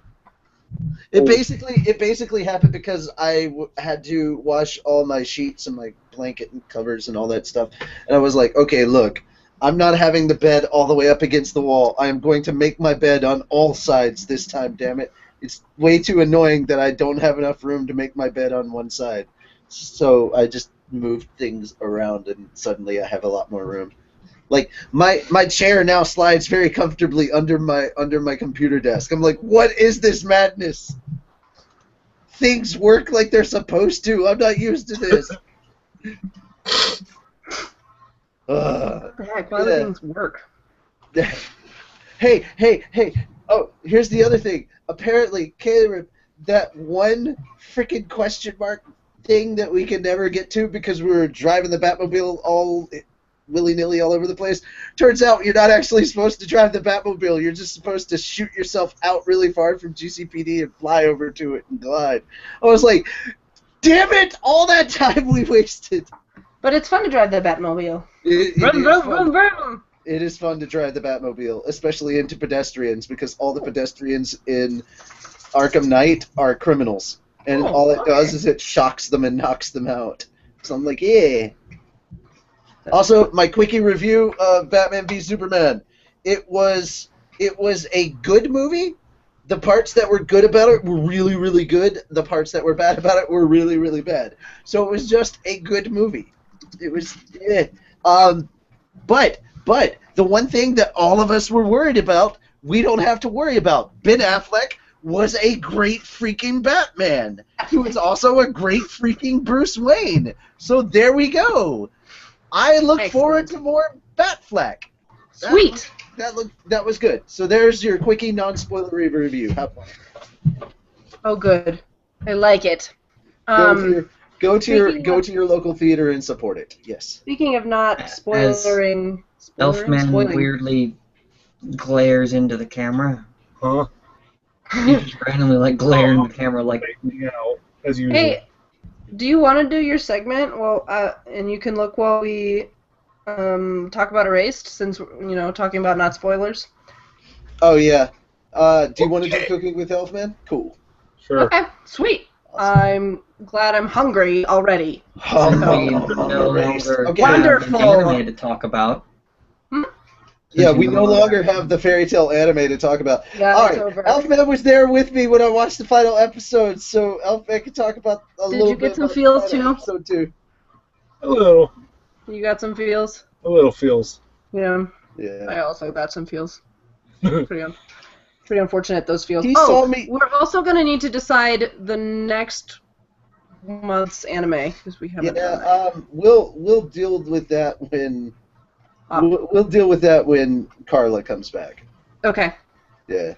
It basically happened because I had to wash all my sheets and my blanket and covers and all that stuff, and I was like, okay, look, I'm not having the bed all the way up against the wall. I am going to make my bed on all sides this time. Damn it! It's way too annoying that I don't have enough room to make my bed on one side. So I just moved things around, and suddenly I have a lot more room. Like my chair now slides very comfortably under my computer desk. I'm like, what is this madness? Things work like they're supposed to. I'm not used to this. What the heck? Why do things work? Hey. Oh, here's the other thing. Apparently, Caleb, that one freaking question mark thing that we could never get to because we were driving the Batmobile all willy-nilly all over the place. Turns out you're not actually supposed to drive the Batmobile. You're just supposed to shoot yourself out really far from GCPD and fly over to it and glide. I was like, damn it! All that time we wasted. But it's fun to drive the Batmobile. It Vroom, is vroom, fun. vroom, vroom. It is fun to drive the Batmobile, especially into pedestrians, because all the pedestrians in Arkham Knight are criminals. And all it does is it shocks them and knocks them out. So I'm like, yeah. Also, my quickie review of Batman v Superman. It was a good movie. The parts that were good about it were really, really good. The parts that were bad about it were really, really bad. So it was just a good movie. It was, But the one thing that all of us were worried about, we don't have to worry about. Ben Affleck was a great freaking Batman. He was also a great freaking Bruce Wayne. So there we go. I look forward to more Batfleck. Sweet. That was good. So there's your quickie non-spoilery review. Have fun. Oh, good. I like it. Go to your local theater and support it. Yes. Speaking of not spoiling, Elfman weirdly glares into the camera. Huh? He just randomly glare into the camera like. As usual. Hey, do you want to do your segment? Well, and you can look while we talk about Erased, since talking about not spoilers. Oh yeah. Do you want to do Cooking with Elfman? Cool. Sure. Okay, sweet. Awesome. I'm glad I'm hungry already. We no longer Okay. have Wonderful. an anime to talk about. Yeah, we no longer have the fairy tale anime to talk about. Yeah, All it's right, over. Elfman was there with me when I watched the final episode, so Elfman can talk about a little bit. Did you get some about the feels final too? Episode too. A little. You got some feels? Feels. Yeah. Yeah. I also got some feels. Pretty unfortunate, those feels. He saw me. We're also going to need to decide the next month's anime, because we haven't done that. We'll deal with that when we'll deal with that when Carla comes back. Okay. Yeah.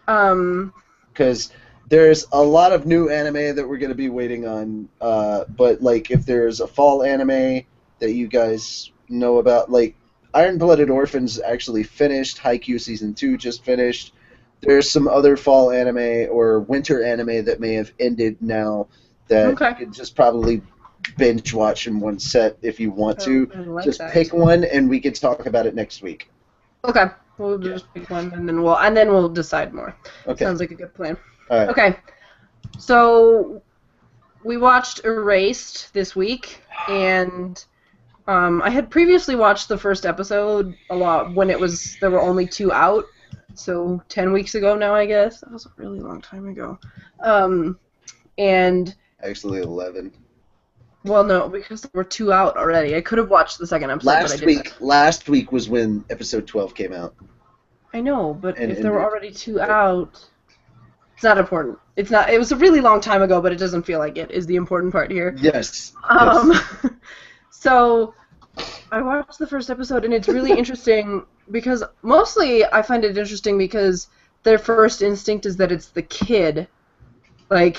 Um. Because There's a lot of new anime that we're going to be waiting on, but like if there's a fall anime that you guys know about, like Iron-Blooded Orphans actually finished, Haikyuu Season 2 just finished. There's some other fall anime or winter anime that may have ended now that Okay. you could just probably binge watch in one set if you want to. I like Just that. pick one and we can talk about it next week. Okay. We'll just pick one and then we'll decide more. Okay. Sounds like a good plan. All right. Okay. So we watched Erased this week, and I had previously watched the first episode a lot when there were only 2 out. So 10 weeks ago now, I guess. That was a really long time ago. And Actually 11. well, no, because there were 2 out already. I could have watched the second episode, but I didn't. Last week was when episode 12 came out. I know, but And if there were ended. already 2 out, it's not important. It's not. It was a really long time ago, but it doesn't feel like it is the important part here. Yes. So I watched the first episode, and it's really interesting because mostly I find it interesting because their first instinct is that it's the kid, like,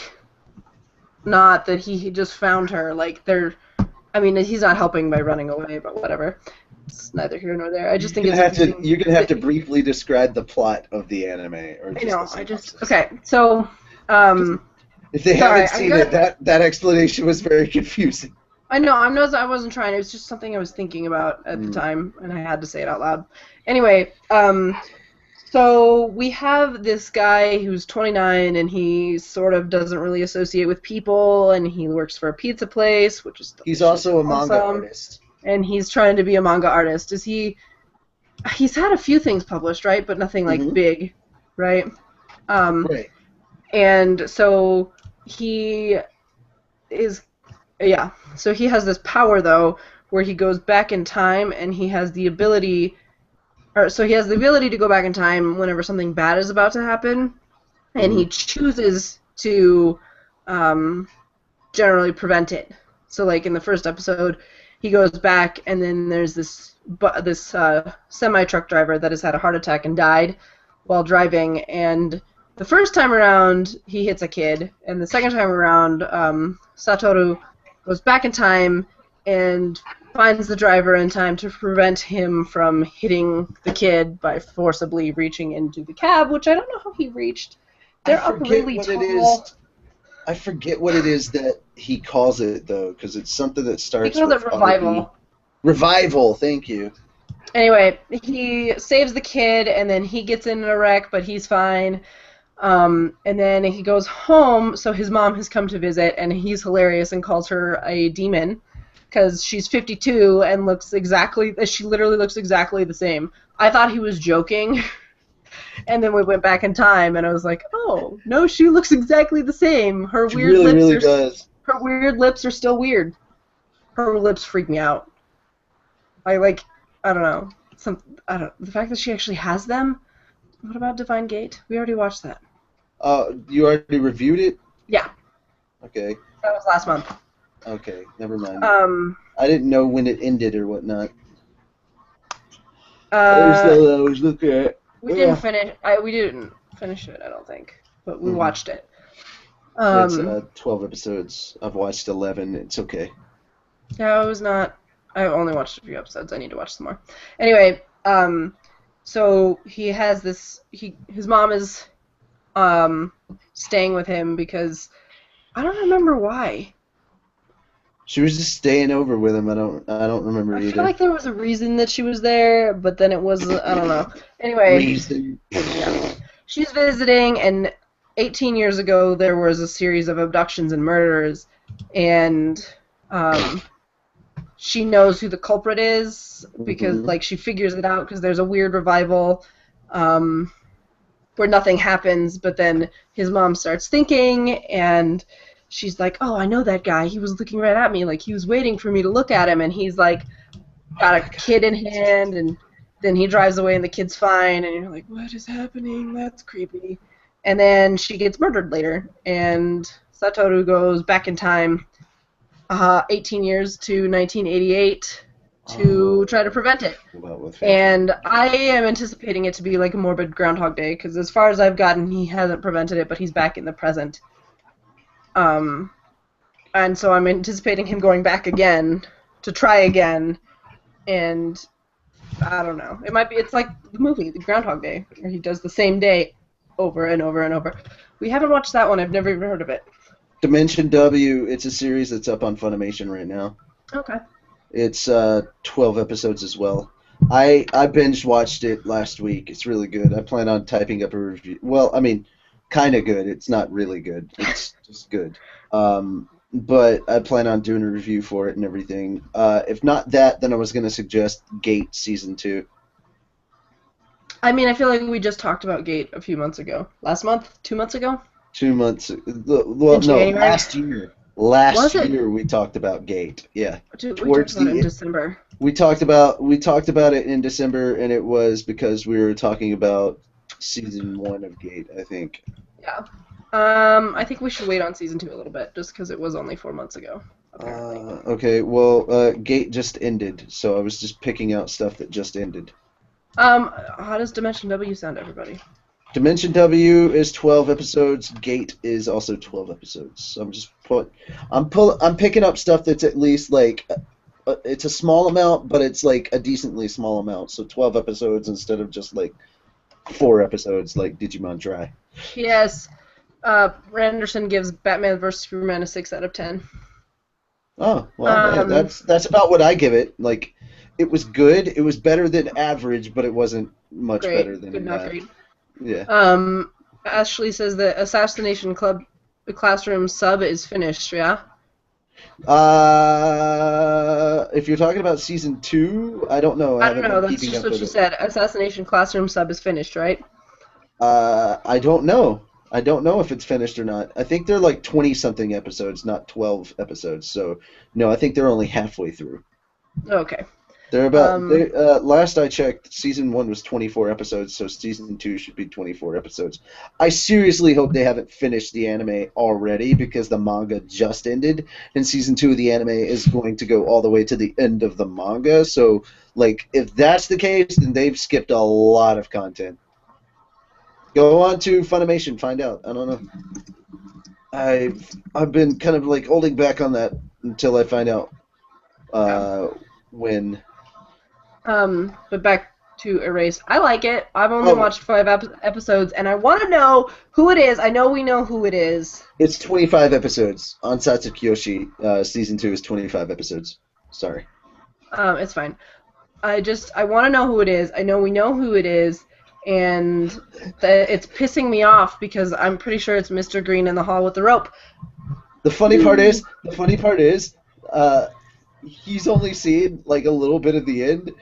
not that he just found her. Like I mean, he's not helping by running away, but whatever. It's neither here nor there. I just think it's interesting. You're gonna have to briefly describe the plot of the anime, or just I know. the synopsis. Okay. So If they Sorry, haven't seen it, that explanation was very confusing. I know. I wasn't trying. It was just something I was thinking about at the time, and I had to say it out loud. Anyway, so we have this guy who's 29, and he sort of doesn't really associate with people, and he works for a pizza place, which is He's also a manga awesome. artist. And he's trying to be a manga artist. He's had a few things published, right? But nothing like big, right? Right. And so he is, yeah. So he has this power though, where he goes back in time, and he has the ability, to go back in time whenever something bad is about to happen, and he chooses to generally prevent it. So like in the first episode, he goes back, and then there's this semi-truck driver that has had a heart attack and died while driving, and the first time around, he hits a kid, and the second time around, Satoru goes back in time and finds the driver in time to prevent him from hitting the kid by forcibly reaching into the cab, which I don't know how he reached. They're up really tall. I forget what it is that he calls it, though, because it's something that starts He calls it with revival. Revival, thank you. Anyway, he saves the kid, and then he gets in a wreck, but he's fine. And then he goes home, so his mom has come to visit, and he's hilarious and calls her a demon, because she's 52 and she literally looks exactly the same. I thought he was joking, and then we went back in time, and I was like, oh, no, she looks exactly the same. Her She weird really does. Her weird lips are still weird. Her lips freak me out. I don't know. The fact that she actually has them. What about Divine Gate? We already watched that. You already reviewed it? Yeah. Okay. That was last month. Okay, never mind. I didn't know when it ended or whatnot. I was looking at. We didn't finish it, I don't think, but we watched it. It's 12 episodes. I've watched 11. It's okay. Yeah, it was not. I only watched a few episodes. I need to watch some more. Anyway, so he has this. His mom is staying with him because I don't remember why. She was just staying over with him. I don't remember either. I feel like there was a reason that she was there, but then it was I don't know. Anyway, Reason. Yeah. She's visiting, and 18 years ago there was a series of abductions and murders, and she knows who the culprit is because she figures it out because there's a weird revival where nothing happens, but then his mom starts thinking, and she's like, oh, I know that guy. He was looking right at me. Like, he was waiting for me to look at him, and he's, like, got a kid in hand, and then he drives away, and the kid's fine, and you're like, what is happening? That's creepy. And then she gets murdered later, and Satoru goes back in time 18 years to 1988, to try to prevent it. Well, with And I am anticipating it to be like a morbid Groundhog Day, because as far as I've gotten, he hasn't prevented it, but he's back in the present. And so I'm anticipating him going back again to try again, and I don't know. It's like the movie, the Groundhog Day, where he does the same day over and over and over. We haven't watched that one. I've never even heard of it. Dimension W, it's a series that's up on Funimation right now. Okay. It's 12 episodes as well. I binge watched it last week. It's really good. I plan on typing up a review. Well, I mean, kind of good. It's not really good. It's just good. But I plan on doing a review for it and everything. If not that, then I was going to suggest Gate Season 2. I mean, I feel like we just talked about Gate a few months ago. Last month? 2 months ago? 2 months. Well, no, January? last year. Last year we talked about Gate. Yeah. Dude, we talked about it in December. We talked about it in December, and it was because we were talking about Season 1 of Gate, I think. Yeah. I think we should wait on Season 2 a little bit, just because it was only 4 months ago. Okay, well, Gate just ended, so I was just picking out stuff that just ended. How does Dimension W sound, everybody? Dimension W is 12 episodes. Gate is also 12 episodes. So I'm picking up stuff that's at least like it's a small amount, but it's like a decently small amount. So 12 episodes instead of just like 4 episodes like Digimon Dry. Yes. Randerson gives Batman vs Superman a 6 out of 10. Oh, well, yeah, that's about what I give it. Like, it was good. It was better than average, but it wasn't much better than good, not great. Yeah. Ashley says the Assassination Club Classroom sub is finished, yeah? If you're talking about Season 2, I don't know. I don't know, that's just what she said. Assassination Classroom sub is finished, right? I don't know. I don't know if it's finished or not. I think they're like 20-something episodes, not 12 episodes. So, no, I think they're only halfway through. Okay. They're about. Last I checked, Season 1 was 24 episodes, so Season 2 should be 24 episodes. I seriously hope they haven't finished the anime already, because the manga just ended, and Season 2 of the anime is going to go all the way to the end of the manga. So, like, if that's the case, then they've skipped a lot of content. Go on to Funimation, find out. I don't know. I've been kind of like holding back on that until I find out when. But back to Erase. I like it. I've only watched 5 episodes, and I want to know who it is. I know we know who it is. It's 25 episodes. Ansatsu Kyoshi, Season 2 is 25 episodes. Sorry. It's fine. I want to know who it is. I know we know who it is, and it's pissing me off because I'm pretty sure it's Mr. Green in the hall with the rope. The funny part is, he's only seen like a little bit of the end,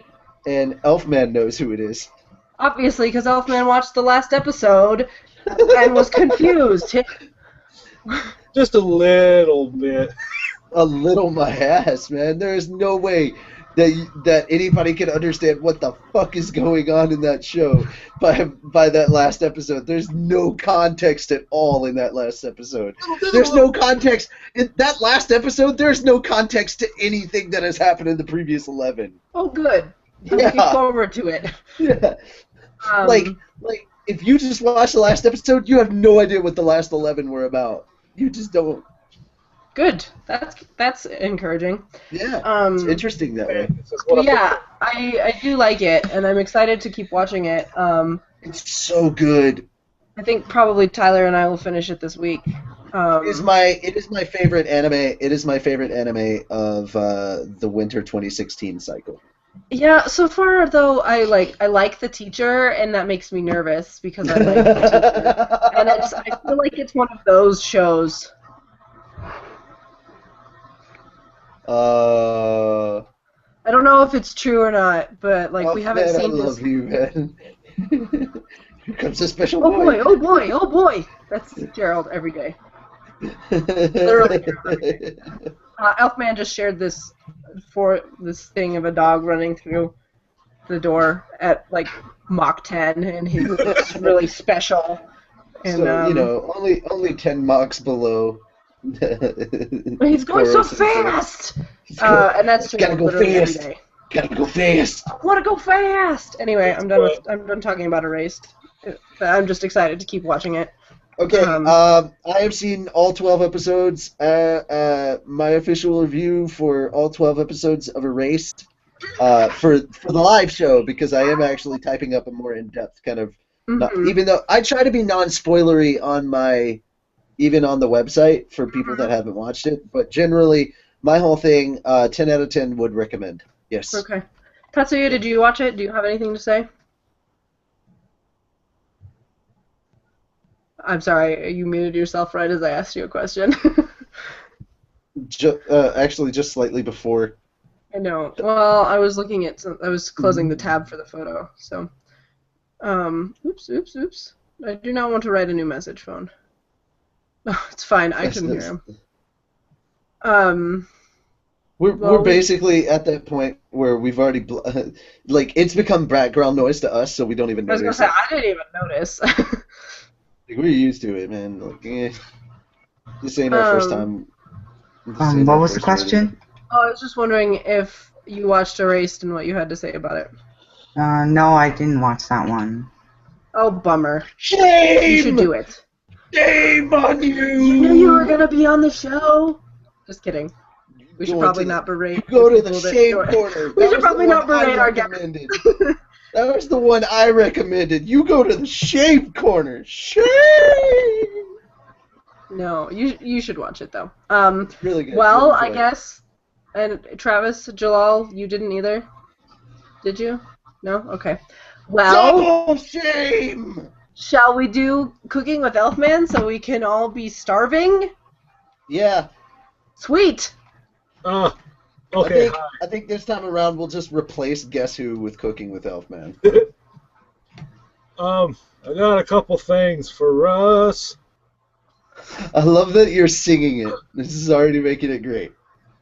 and Elfman knows who it is. Obviously, because Elfman watched the last episode and was confused. Just a little bit. A little my ass, man. There is no way that anybody can understand what the fuck is going on in that show by that last episode. There's no context at all in that last episode. There's no context. In that last episode, there's no context to anything that has happened in the previous 11. Oh, good. I'm looking forward to it. Yeah. Like, if you just watch the last episode, you have no idea what the last 11 were about. You just don't. Good. That's encouraging. Yeah. It's interesting that way. Yeah, I do like it, and I'm excited to keep watching it. It's so good. I think probably Tyler and I will finish it this week. It is my favorite anime. It is my favorite anime of the winter 2016 cycle. Yeah, so far though, I like the teacher, and that makes me nervous because I like the teacher, and I feel like it's one of those shows. I don't know if it's true or not, but like we haven't seen this. I love you, man. Here comes a special boy. Oh boy! Oh boy! That's Gerald every day. Literally Gerald every day. Elfman just shared this thing of a dog running through the door at like Mach 10, and he looks really special. And, so only 10 Machs below. He's going so fast. And that's gotta go fast. Gotta go fast. I want to go fast. Anyway, I'm done talking about Erased. I'm just excited to keep watching it. Okay, I have seen all 12 episodes. My official review for all 12 episodes of Erased for the live show, because I am actually typing up a more in-depth kind of, even though I try to be non-spoilery even on the website for people that haven't watched it, but generally my whole thing, 10 out of 10 would recommend. Yes. Okay. Tatsuya, did you watch it? Do you have anything to say? I'm sorry, you muted yourself right as I asked you a question. Actually, just slightly before. I know. Well, I was looking at I was closing the tab for the photo, so. Oops. I do not want to write a new message phone. Oh, it's fine. I couldn't hear him. We're basically at that point where we've already like it's become background noise to us, so we don't even I was notice. gonna say I didn't even notice. Like, we're used to it, man. Like, this ain't our first time. What was the question? Oh, I was just wondering if you watched Erased and what you had to say about it. No, I didn't watch that one. Oh, bummer. Shame! You should do it. Shame on you! You knew you were gonna be on the show. Just kidding. We should probably not berate. Go to the shame corner. We should probably not berate our guests. That was the one I recommended. You go to the shame corner. Shame! No, you should watch it though. Really good. Well, really I guess. And Travis, Jalal, you didn't either. Did you? No. Okay. Well. Double shame. Shall we do Cooking with Elfman so we can all be starving? Yeah. Sweet. Okay. I think this time around we'll just replace Guess Who with Cooking with Elfman. I got a couple things for us. I love that you're singing it. This is already making it great.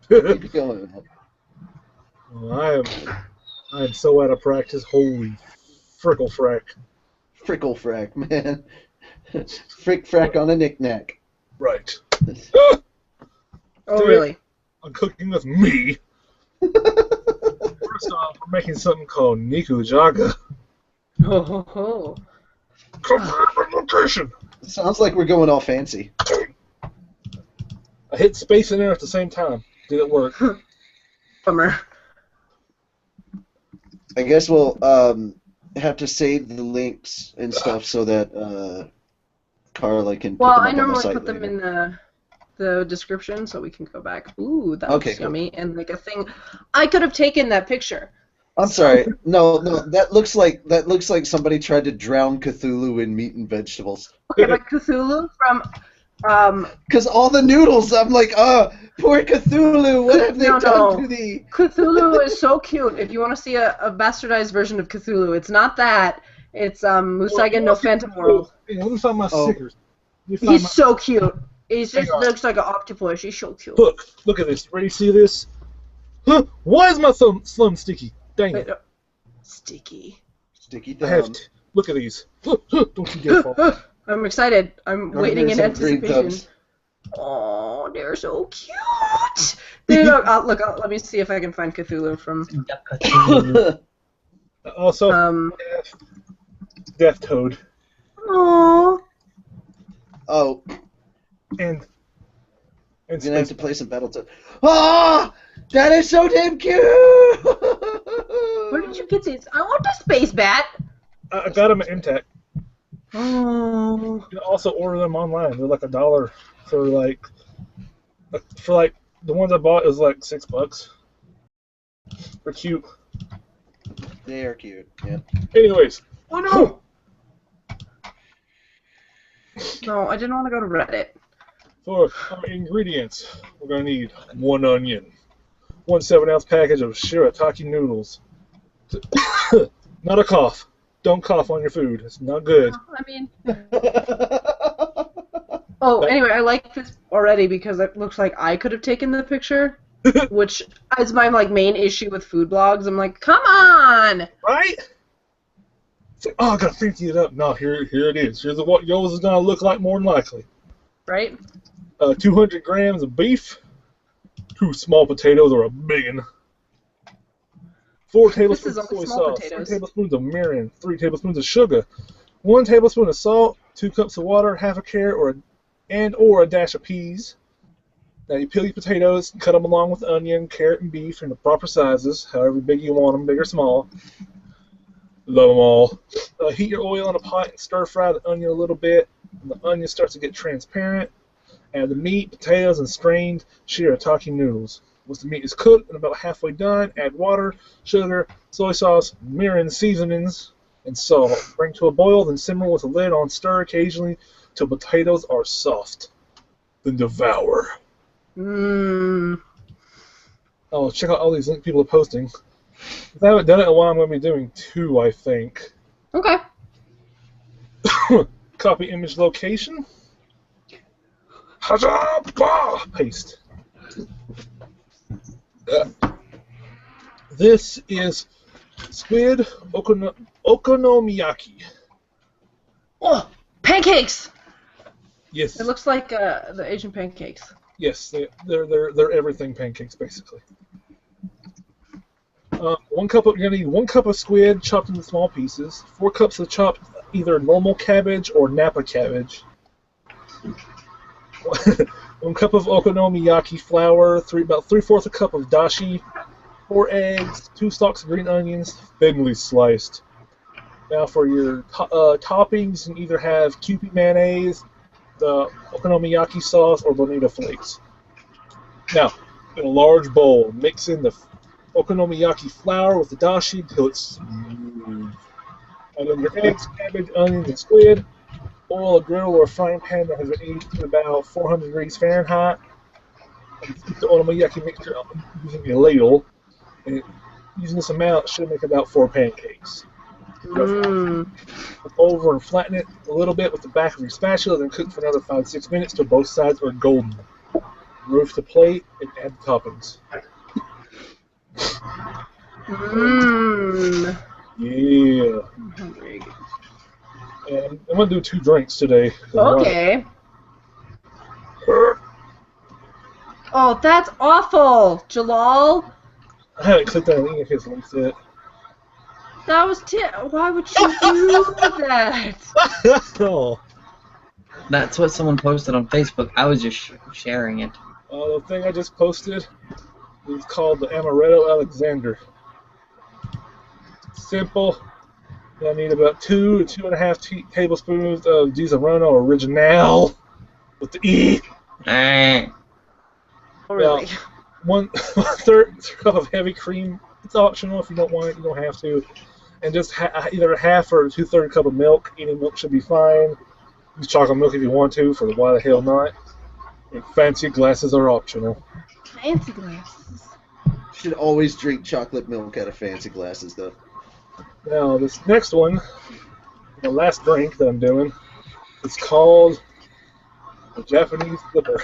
Keep going. Well, I am so out of practice. Holy frickle frack. Frickle frack, man. Frick frack on a knick-knack. Right. Oh, really? I'm cooking with me. First off, we're making something called Nikujaga. Oh. Confirm location. Sounds like we're going all fancy. I hit space in there at the same time. Did it work? Bummer. I guess we'll have to save the links and stuff so that Carla can put them up I on the normally site put them later. in the description so we can go back. Ooh, that Okay, looks cool. yummy. And like a thing, I could have taken that picture. I'm sorry. No, that looks like somebody tried to drown Cthulhu in meat and vegetables. Okay, but Cthulhu from Because all the noodles, I'm like, poor Cthulhu, what have they done to thee? Cthulhu is so cute. If you want to see a bastardized version of Cthulhu, it's not that. It's Musaigen no Phantom World. Hey, let me find my stickers. He's so cute. He just looks like an octopus. He's so cute. Look at this. Ready to see this? Huh? Why is my thumb sticky? Dang it. Sticky. Sticky I have thumb. look at these. Don't you dare fall. I'm excited. I'm waiting in There's some green anticipation. thumbs. Oh, they're so cute. Look, let me see if I can find Cthulhu from. Also, Death Toad. Aww. Oh, And you're gonna have to play some Battletoads. Oh, that is so damn cute! Where did you get these? I want a space bat. I got them at MTech. Oh. You can also order them online. They're like $1 for like the ones I bought is like $6. They're cute. They are cute. Yeah. Anyways. Oh no. No, I didn't want to go to Reddit. For our ingredients, we're gonna need 1 onion, 1 7-ounce package of shirataki noodles. Not a cough. Don't cough on your food. It's not good. I mean. Oh, anyway, I like this already because it looks like I could have taken the picture, which is my main issue with food blogs. I'm like, come on! Right? It's like, I gotta fancy it up. No, here it is. Here's what yours is gonna look like more than likely. Right? 200 grams of beef, 2 small potatoes or a big one, 4 This tablespoons is of only soy small sauce, potatoes. 3 tablespoons of mirin, 3 tablespoons of sugar, 1 tablespoon of salt, 2 cups of water, half a carrot or a dash of peas. Now you peel your potatoes, cut them along with onion, carrot, and beef in the proper sizes, however big you want them, big or small. Love them all. Heat your oil in a pot and stir fry the onion a little bit. When the onion starts to get transparent, add the meat, potatoes, and strained shirataki noodles. Once the meat is cooked and about halfway done, add water, sugar, soy sauce, mirin seasonings, and salt. Bring to a boil, then simmer with the lid on, stir occasionally till potatoes are soft. Then devour. Mmm. Oh, check out all these links people are posting. If I haven't done it in a while, I'm going to be doing 2, I think. Okay. Copy image location. Paste. This is squid okonomiyaki. Oh, pancakes! Yes. It looks like the Asian pancakes. Yes, they're everything pancakes basically. You're gonna need 1 cup of squid chopped into small pieces, 4 cups of chopped either normal cabbage or Napa cabbage, 1 cup of okonomiyaki flour, about 3/4 a cup of dashi, 4 eggs, 2 stalks of green onions, thinly sliced. Now for your toppings, you can either have Kewpie mayonnaise, the okonomiyaki sauce, or bonita flakes. Now, in a large bowl, mix in the okonomiyaki flour with the dashi until it's smooth. And then your eggs, cabbage, onions, and squid. Oil a griddle or a frying pan that has been heated to about 400 degrees Fahrenheit. And keep the okonomiyaki mixture using a ladle. And using this amount should make about 4 pancakes. Mmm. Flip over and flatten it a little bit with the back of your spatula, then cook for another 5-6 minutes till both sides are golden. Remove the plate and add the toppings. Mmm. Yeah. I'm hungry. And I'm going to do 2 drinks today. Okay. Oh, that's awful, Jalal. I haven't clicked on any of his links yet. That was why would you do that? Oh. That's what someone posted on Facebook. I was just sharing it. The thing I just posted is called the Amaretto Alexander. Simple. I need about 2 to 2.5 tablespoons of Disaronno Original with the E. Oh, really? One third cup of heavy cream. It's optional if you don't want it. You don't have to. And just either a half or 2/3 cup of milk. Any milk should be fine. Use chocolate milk if you want to. For why the hell not? And fancy glasses are optional. Fancy glasses. Should always drink chocolate milk out of fancy glasses, though. Now this next one, the last drink that I'm doing, it's called the Japanese Slipper.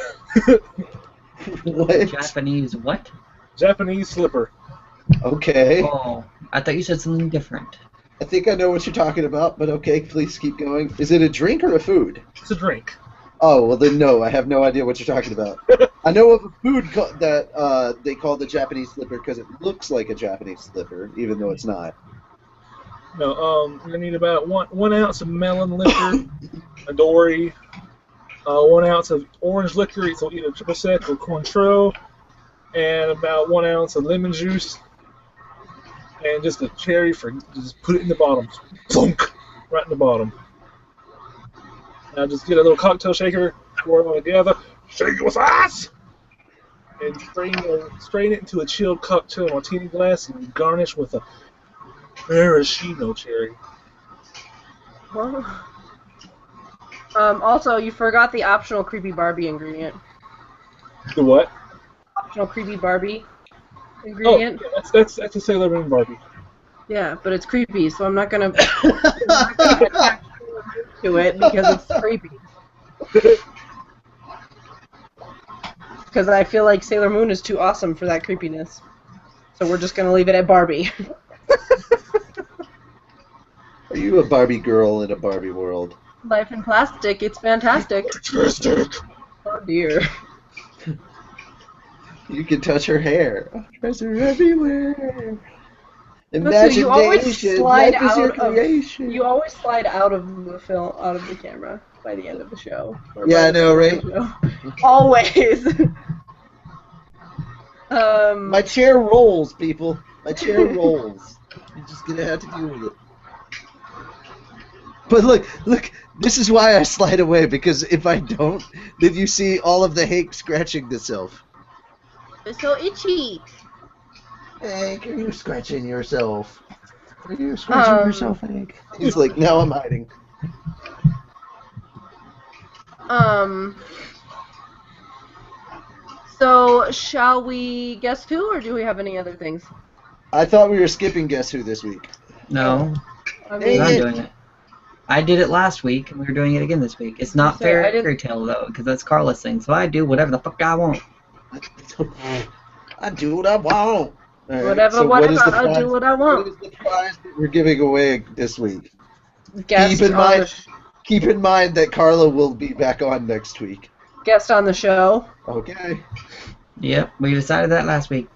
What? Japanese what? Japanese Slipper. Okay. Oh, I thought you said something different. I think I know what you're talking about, but okay, please keep going. Is it a drink or a food? It's a drink. Oh, well then no, I have no idea what you're talking about. I know of a food that they call the Japanese slipper because it looks like a Japanese slipper, even though it's not. No, you're gonna need about one ounce of melon liquor, a dory, 1 ounce of orange liquor, so either triple sec or Cointreau, and about 1 ounce of lemon juice, and just a cherry just put it in the bottom, plunk, right in the bottom. Now just get a little cocktail shaker, pour it all together, shake it with ice, and strain it into a chilled cocktail martini glass, and garnish with a maraschino cherry. Well, also, you forgot the optional creepy Barbie ingredient. The what? Optional creepy Barbie ingredient. Oh, yeah, that's a Sailor Moon Barbie. Yeah, but it's creepy, so I'm not gonna attach to it because it's creepy. Because I feel like Sailor Moon is too awesome for that creepiness. So we're just gonna leave it at Barbie. Are you a Barbie girl in a Barbie world? Life in plastic, it's fantastic. Fantastic. Oh dear. You can touch her hair. Treasure everywhere. Imagination. you always slide Life is your out of creation. you always slide out of the film, out of the camera by the end of the show. Or Yeah, by I the know, end of right? the show. Always. My chair rolls, people. My chair rolls. You're just gonna have to deal with it. But look, this is why I slide away, because if I don't, then you see all of the Hank scratching itself. It's so itchy. Hank, are you scratching yourself? Are you scratching yourself, Hank? He's like, now I'm hiding. So, shall we guess who, or do we have any other things? I thought we were skipping Guess Who this week. No, I Dang I'm it. doing it. I did it last week, and we were doing it again this week. It's not So I fairy tale, though, because that's Carla's thing, so I do whatever the fuck I want. I do what I want. All right, whatever, so what is the I'll do prize- what I want. What is the prize that we're giving away this week? Guest Keep in mind that Carla will be back on next week. guest on the show. Okay. Yep, we decided that last week.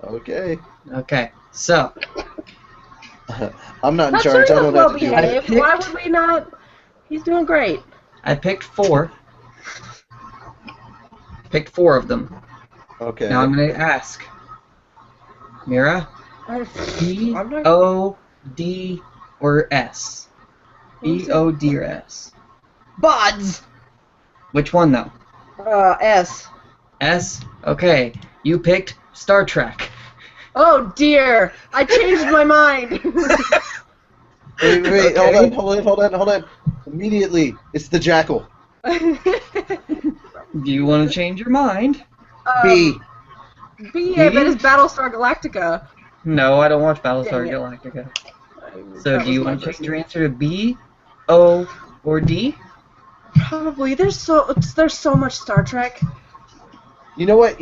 Okay. Okay, so, I'm not in Not charge. sure I don't well have to do behaved. it. Why would we not? He's doing great. I picked 4. Picked 4 of them. Okay. Now I'm going to ask, Mira, B, I'm not. O, D, or S? B, O, D, or S? Buds. Which one, though? S. S? Okay, you picked Star Trek. Oh dear! I changed my mind. Wait, Okay. hold on. Immediately, it's the Jackal. Do you want to change your mind? B. B. I bet it's Battlestar Galactica. No, I don't watch Battlestar Dang it. Galactica. So That do you was my want to change first- your answer to B, O, or D? Probably. There's so much Star Trek. You know what?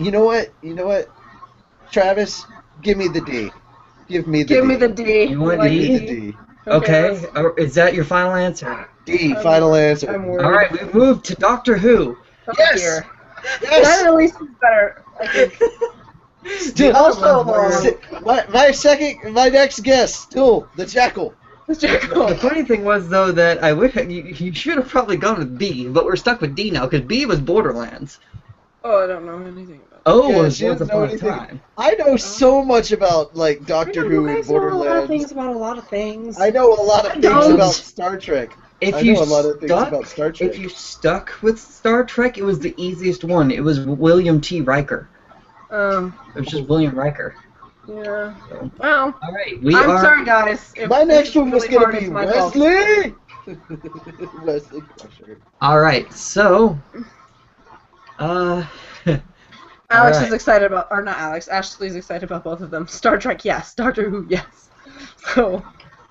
Travis, give me the D. Give me the D. You want Like D? Give me the D. Okay, let's- is that your final answer? D. I'm- Final answer. I'm worried. Alright, we've moved to Doctor Who. Oh, Yes! dear. That Yes. at least is better. I think. Dude, Also, my next guess, still the Jackal. The funny thing was, though, that I would you should have probably gone with B, but we're stuck with D now, because B was Borderlands. Oh, I don't know anything about O Yeah, was she Once doesn't know Upon a anything. Time. I know so much about like Doctor it. Who You and guys know a lot of Borderlands. things about a lot of things. I know a lot of things don't. about Star Trek. If I you know a lot of things stuck, about Star Trek. if you stuck with Star Trek, it was the easiest one. It was William T. Riker. It was just William Riker. Yeah. Well, All right, I'm sorry, guys. If My this next is one was really gonna hard, be it's my fault. Wesley. Wesley Crusher. All right, so, Alex Alright. is excited about, or not Alex, Ashley's excited about both of them. Star Trek, yes. Doctor Who, yes. So,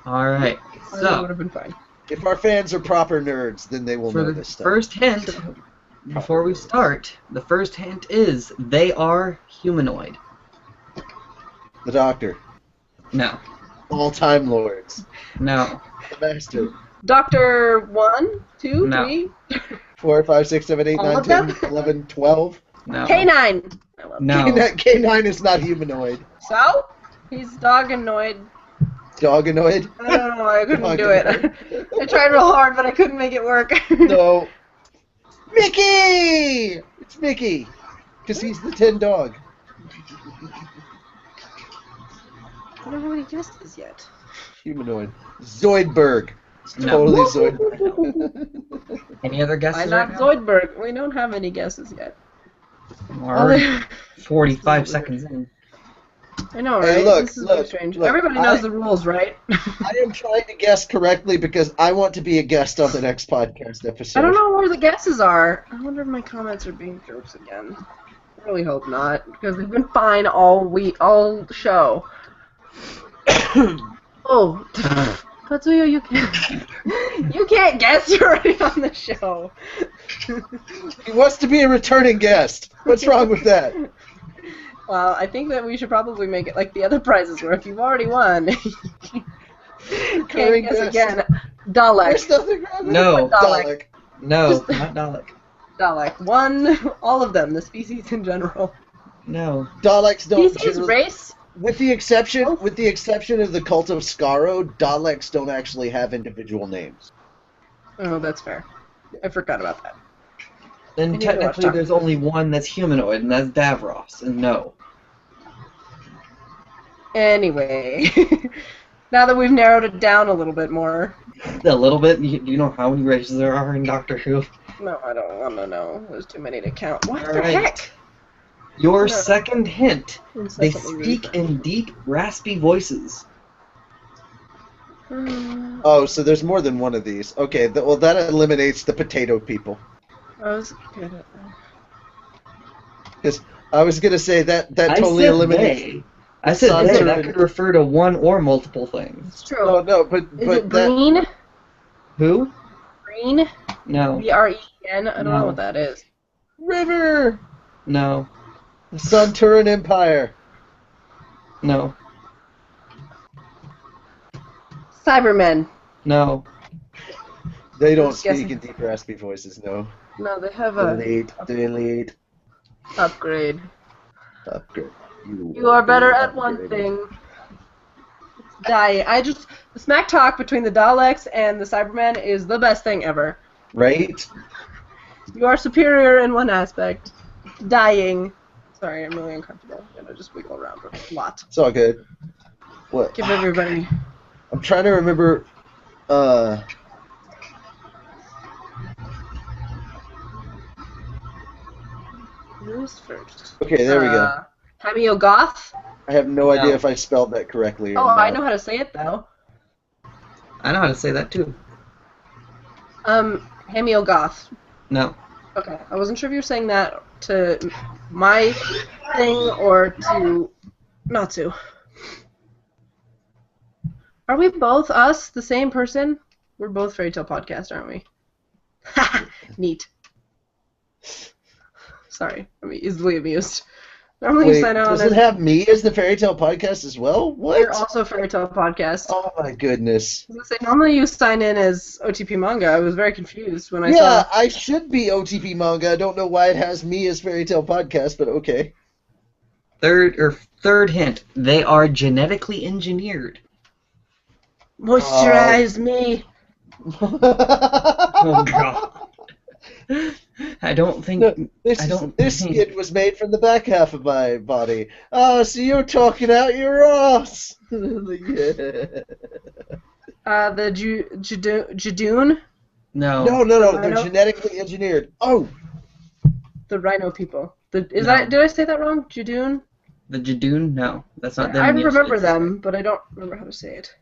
all right, that would so have been fine. If our fans are proper nerds, then they will for know the this stuff. first hint, before we start, the first hint is they are humanoid. The Doctor. No, All Time Lords. no, The Master. Doctor 1, 2, No. 3, 4, 5, 6, 7, 8, All 9, of 10, them? 11, 12. no, K9. I love no. K9 is not humanoid. So, he's dogonoid. Doganoid? I don't know, I couldn't do it. Doganoid. I tried real hard, but I couldn't make it work. No. Mickey! It's Mickey. Because he's the 10 dog. I don't have any guesses yet. Humanoid. Zoidberg. It's No. totally Zoidberg. Any other guesses I'm right not now? Zoidberg. We don't have any guesses yet. We're already 45 seconds in. I know, Hey, right? look, This is look, so strange. look, Everybody knows the rules, right? I am trying to guess correctly because I want to be a guest on the next podcast episode. I don't know where the guesses are. I wonder if my comments are being jerks again. I really hope not, because they've been fine all week, all show. Oh, Katsuya, you can't guess. You're already on the show. He wants to be a returning guest. What's wrong with that? Well, I think that we should probably make it like the other prizes, where if you've already won, you can't guess again. Dalek. There's nothing wrong with No. it. Dalek. No, Just- not Dalek. Dalek. One, all of them, the species in general. No. Daleks don't Species, generally- race? With the exception of the cult of Skaro, Daleks don't actually have individual names. Oh, that's fair. I forgot about that. And need to watch technically, Doctor there's Who. only one that's humanoid, and that's Davros. And no. Anyway, now that we've narrowed it down a little bit more. A little bit. Do you know how many races there are in Doctor Who? No, I don't want to know. There's too many to count. What the Alright. heck? Your No. second hint. They Incessantly speak in deep, raspy voices. read. Oh, so there's more than one of these. Okay, well that eliminates the potato people. I was good at that. Because I was gonna say that I totally said eliminates. they. I said Sons they. are That in- could refer to one or multiple things. It's true. Oh no, but Is but it that green? Who? Green? No. Green? I don't know No. what that is. river, No. the Sunturan Empire. No. Cybermen. No. They don't Just speak guessing. in deep raspy voices. No. No, they have a Delete. upgrade. Upgrade. You are better at one upgraded. thing. It's dying. The smack talk between the Daleks and the Cybermen is the best thing ever. Right? You are superior in one aspect. Dying. Sorry, I'm really uncomfortable. I'm gonna just wiggle around a lot. It's all good. What? Give everybody. I'm trying to remember. Who's first? Okay, there we go. Hamiogoth? I have no No. idea if I spelled that correctly or Oh, not. I know how to say it though. I know how to say that too. Hamiogoth. No. Okay, I wasn't sure if you were saying that to my thing or to Natsu. Are we both us, the same person? We're both Fairy Tale Podcast, aren't we? Ha! Neat. Sorry, I'm easily amused. Normally you Wait, sign on does as it have me as the Fairy Tale Podcast as well? What? you're also Fairy Tale Podcast. Oh my goodness. I was gonna say, normally you sign in as OTP Manga. I was very confused when I Yeah, saw. I should be OTP Manga. I don't know why it has me as Fairy Tale Podcast, but okay. Third hint. They are genetically engineered. Moisturize me. Oh god. I don't think. No, this think- skin was made from the back half of my body. Oh, so you're talking out your ass. Yeah. The Jadoon, No. No, I they're know. genetically engineered. Oh, the Rhino people. No. Did I say that wrong? Jadoon? The Jadoon? No, that's not them. I in the remember Yoshi. them, but I don't remember how to say it.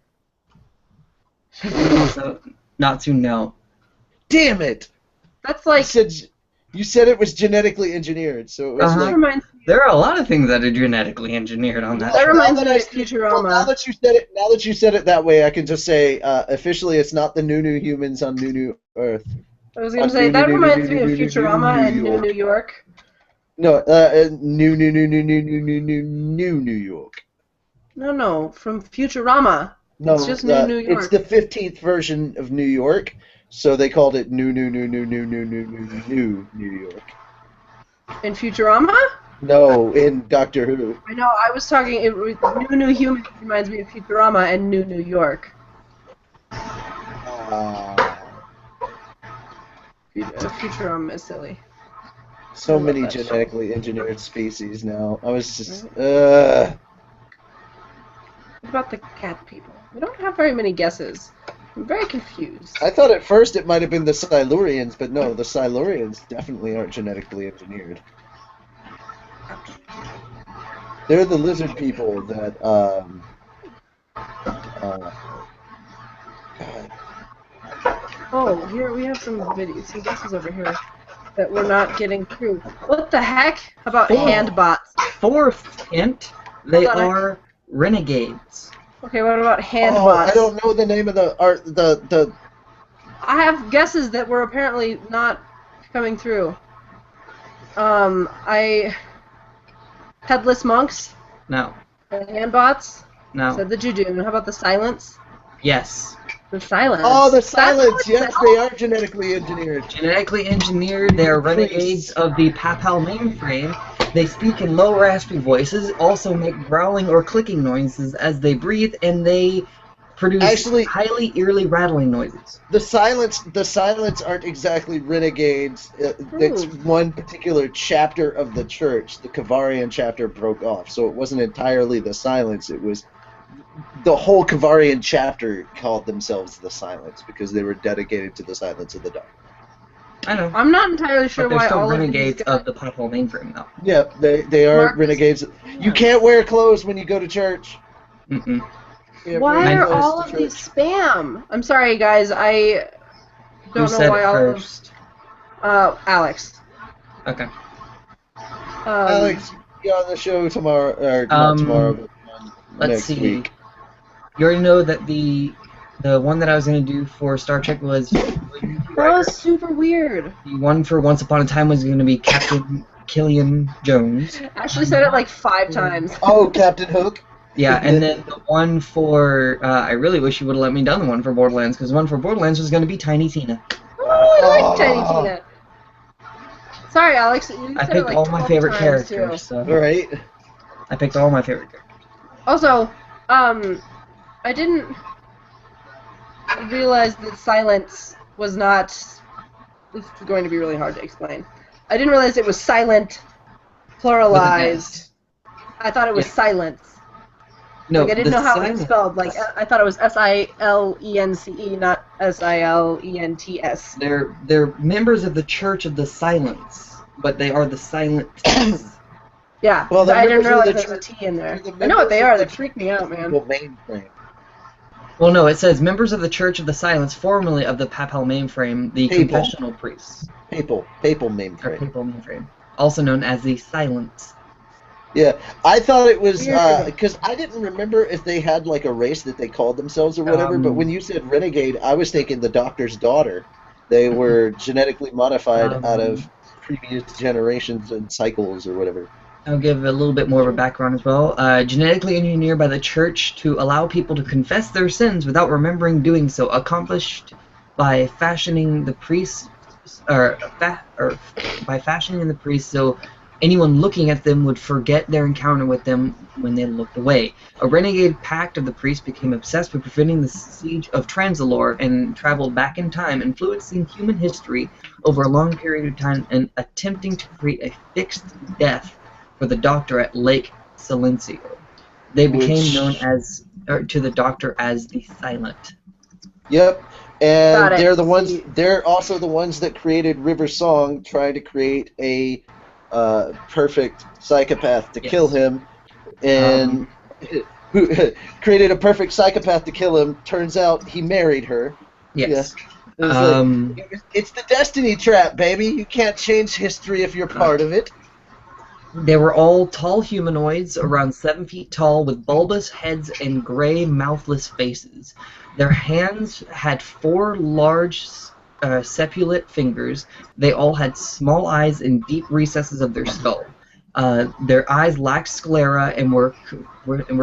So, Natsu, no. damn it! That's like. You said it was genetically engineered, so it was Uh-huh. That like. reminds me. There are a lot of things that are genetically engineered on that. That show. reminds Now me that of Futurama. Well, now that you said it that way, I can just say officially it's not the new humans on New Earth. I was gonna say that reminds me of Futurama and New New York. No, New York. No, from Futurama. No, It's just New York. It's the 15th version of New York, so they called it New York. In Futurama? No, in Doctor Who. I know. I was talking. New Human reminds me of Futurama and New York. Futurama is silly. So I love many that show. genetically engineered species now. I was just. What about the cat people? We don't have very many guesses. I'm very confused. I thought at first it might have been the Silurians, but no, the Silurians definitely aren't genetically engineered. They're the lizard people that, Oh, here we have some videos, some guesses over here that we're not getting through. What the heck? How about Oh. hand bots? Fourth hint. They Hold on, are renegades. Okay, what about hand oh, bots? I don't know the name of the art. The I have guesses that were apparently not coming through. Headless monks, No. the hand bots, No. said the Judoon. How about the silence? Yes. The silence. Oh, the That's silence! what it Yes, said. they are genetically engineered. Genetically engineered, they are renegades of the Papal mainframe. They speak in low, raspy voices, also make growling or clicking noises as they breathe, and they produce Actually- highly eerily rattling noises. The silence aren't exactly renegades. It's one particular chapter of the church. The Kavarian chapter broke off, so it wasn't entirely the silence. It was the whole Kavarian chapter called themselves the Silence because they were dedicated to the silence of the dark. I know. I'm not entirely sure But they're why still all renegades of these of the Papal mainframe, though. Yeah, they are Marcus- renegades. You can't wear clothes when you go to church. Mm-mm. You can't Why wear are clothes all to of these church. spam? I'm sorry, guys. I Who don't know said why it all first? of. Alex. Okay. Alex, be on the show tomorrow, or not tomorrow, but Let's next see. week. You already know that the one that I was going to do for Star Trek was That was super weird. the one for Once Upon a Time was going to be Captain Killian Jones. Ashley said it like 5 times. Oh, Captain Hook. Yeah, and then the one for I really wish you would have let me done the one for Borderlands, because the one for Borderlands was going to be Tiny Tina. Oh, I like Oh. Tiny Tina. Sorry, Alex. You I said it picked like all my 12 favorite times, characters, too. so Right. I picked all my favorite characters. Also, I didn't realize that silence was not. This is going to be really hard to explain. I didn't realize it was silent, pluralized. I thought it was Yeah. silence. No, Like, I didn't the know how it was silence- spelled. Like, I thought it was S-I-L-E-N-C-E, not S-I-L-E-N-T-S. They're members of the Church of the Silence, but they are the silent. Yeah, Well, the I didn't members of realize the there was a T in there. the I know what they members are. of They the freak me out, man. Well, mainframe. Well, no, it says members of the Church of the Silence, formerly of the Papal mainframe, the Papal. confessional priests, Papal or mainframe. Papal mainframe, also known as the Silence. Yeah, I thought it was Weird. because I didn't remember if they had like a race that they called themselves or whatever. But when you said renegade, I was thinking the Doctor's daughter. They were genetically modified out of previous generations and cycles or whatever. I'll give a little bit more of a background as well. Genetically engineered by the Church to allow people to confess their sins without remembering doing so, accomplished by fashioning the priests, by fashioning the priests so anyone looking at them would forget their encounter with them when they looked away. A renegade pact of the priests became obsessed with preventing the siege of Transalore and traveled back in time, influencing human history over a long period of time and attempting to create a fixed death for the Doctor at Lake Silencio. They became known as to the Doctor as the Silent. Yep, Got and it. they're the ones. They're also the ones that created River Song, trying to create a perfect psychopath to kill him, and who created a perfect psychopath to kill him. Turns out he married her. Yes. It was it's the destiny trap, baby. You can't change history if you're part of it. They were all tall humanoids, around 7 feet tall, with bulbous heads and gray, mouthless faces. Their hands had 4 large sepulate fingers. They all had small eyes in deep recesses of their skull. Their eyes lacked sclera and were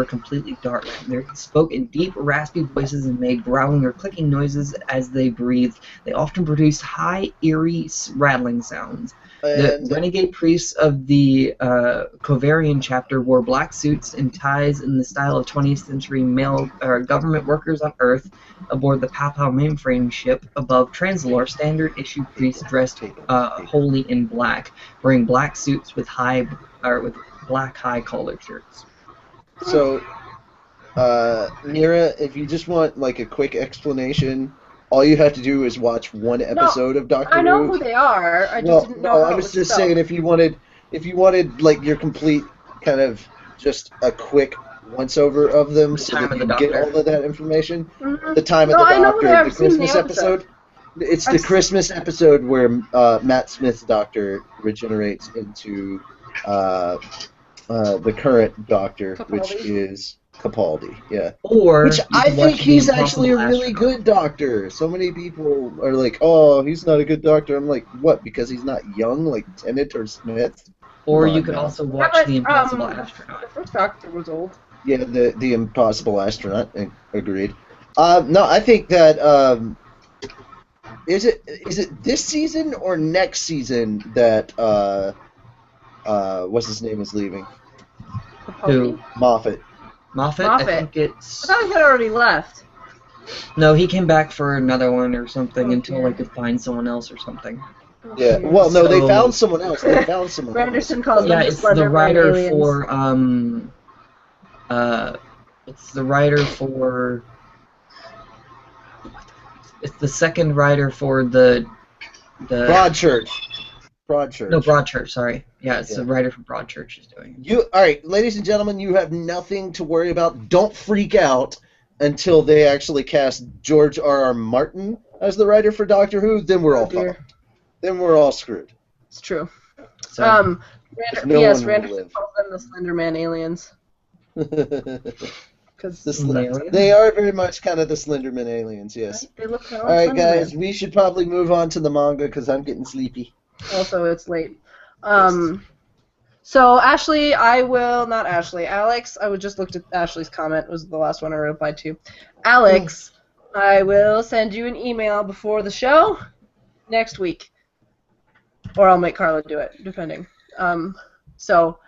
completely dark. They spoke in deep, raspy voices and made growling or clicking noises as they breathed. They often produced high, eerie, rattling sounds. The renegade priests of the Kovarian chapter wore black suits and ties in the style of 20th century male government workers on Earth aboard the Papal mainframe ship above Transalore. Standard issue priests dressed wholly in black, wearing black suits with black high collared shirts. So, Mira, if you just want like a quick explanation, all you have to do is watch one episode of Doctor Who. I know who they are. I just didn't know how I it was just spelled. saying if you wanted like your complete kind of just a quick once over of them, so Time that of you the get Doctor. all of that information. Mhm. The time of No, the I know who Doctor, they are. the I've seen the Christmas episode. episode. It's I've the s- Christmas episode where Matt Smith's Doctor regenerates into the current Doctor, which Capaldi? is Capaldi. Yeah. Or Which you I could watch think The he's actually a Impossible really Astronaut. good doctor. So many people are like, "Oh, he's not a good doctor." I'm like, "What? Because he's not young, like Tennant or Smith?" Or Come you on could now. also Yeah, watch but, The Impossible the Astronaut. first Doctor was old. Yeah, the Impossible Astronaut. Agreed. No, I think that is it this season or next season that what's his name is leaving? The pony? Moffat. Moffat? I Moffat. think it's... I thought he had already left. No, he came back for another one or something Oh, until dear. I could find someone else or something. Yeah. Okay. Well, no, they So- found someone else. They found someone else. Granderson calls Yeah, them it's the Slender Man writer aliens. for it's the writer for it's the second writer for the Broadchurch. Broadchurch. no Broadchurch, sorry. Yeah, it's Yeah. the writer for Broadchurch is doing it. All right, ladies and gentlemen, you have nothing to worry about. Don't freak out until they actually cast George R.R. Martin as the writer for Doctor Who. Then we're Oh, all dear. fucked. Then we're all screwed. It's true. So No yes, one will Randerson live. calls them the Slender Man aliens. Because They are very much kind of the Slenderman aliens, yes. they look kind of All right, Slender guys, Man. we should probably move on to the manga because I'm getting sleepy. Also, it's late. So Ashley, Alex, I would just looked at Ashley's comment, was the last one I replied to. Alex, I will send you an email before the show next week. Or I'll make Carla do it, depending. So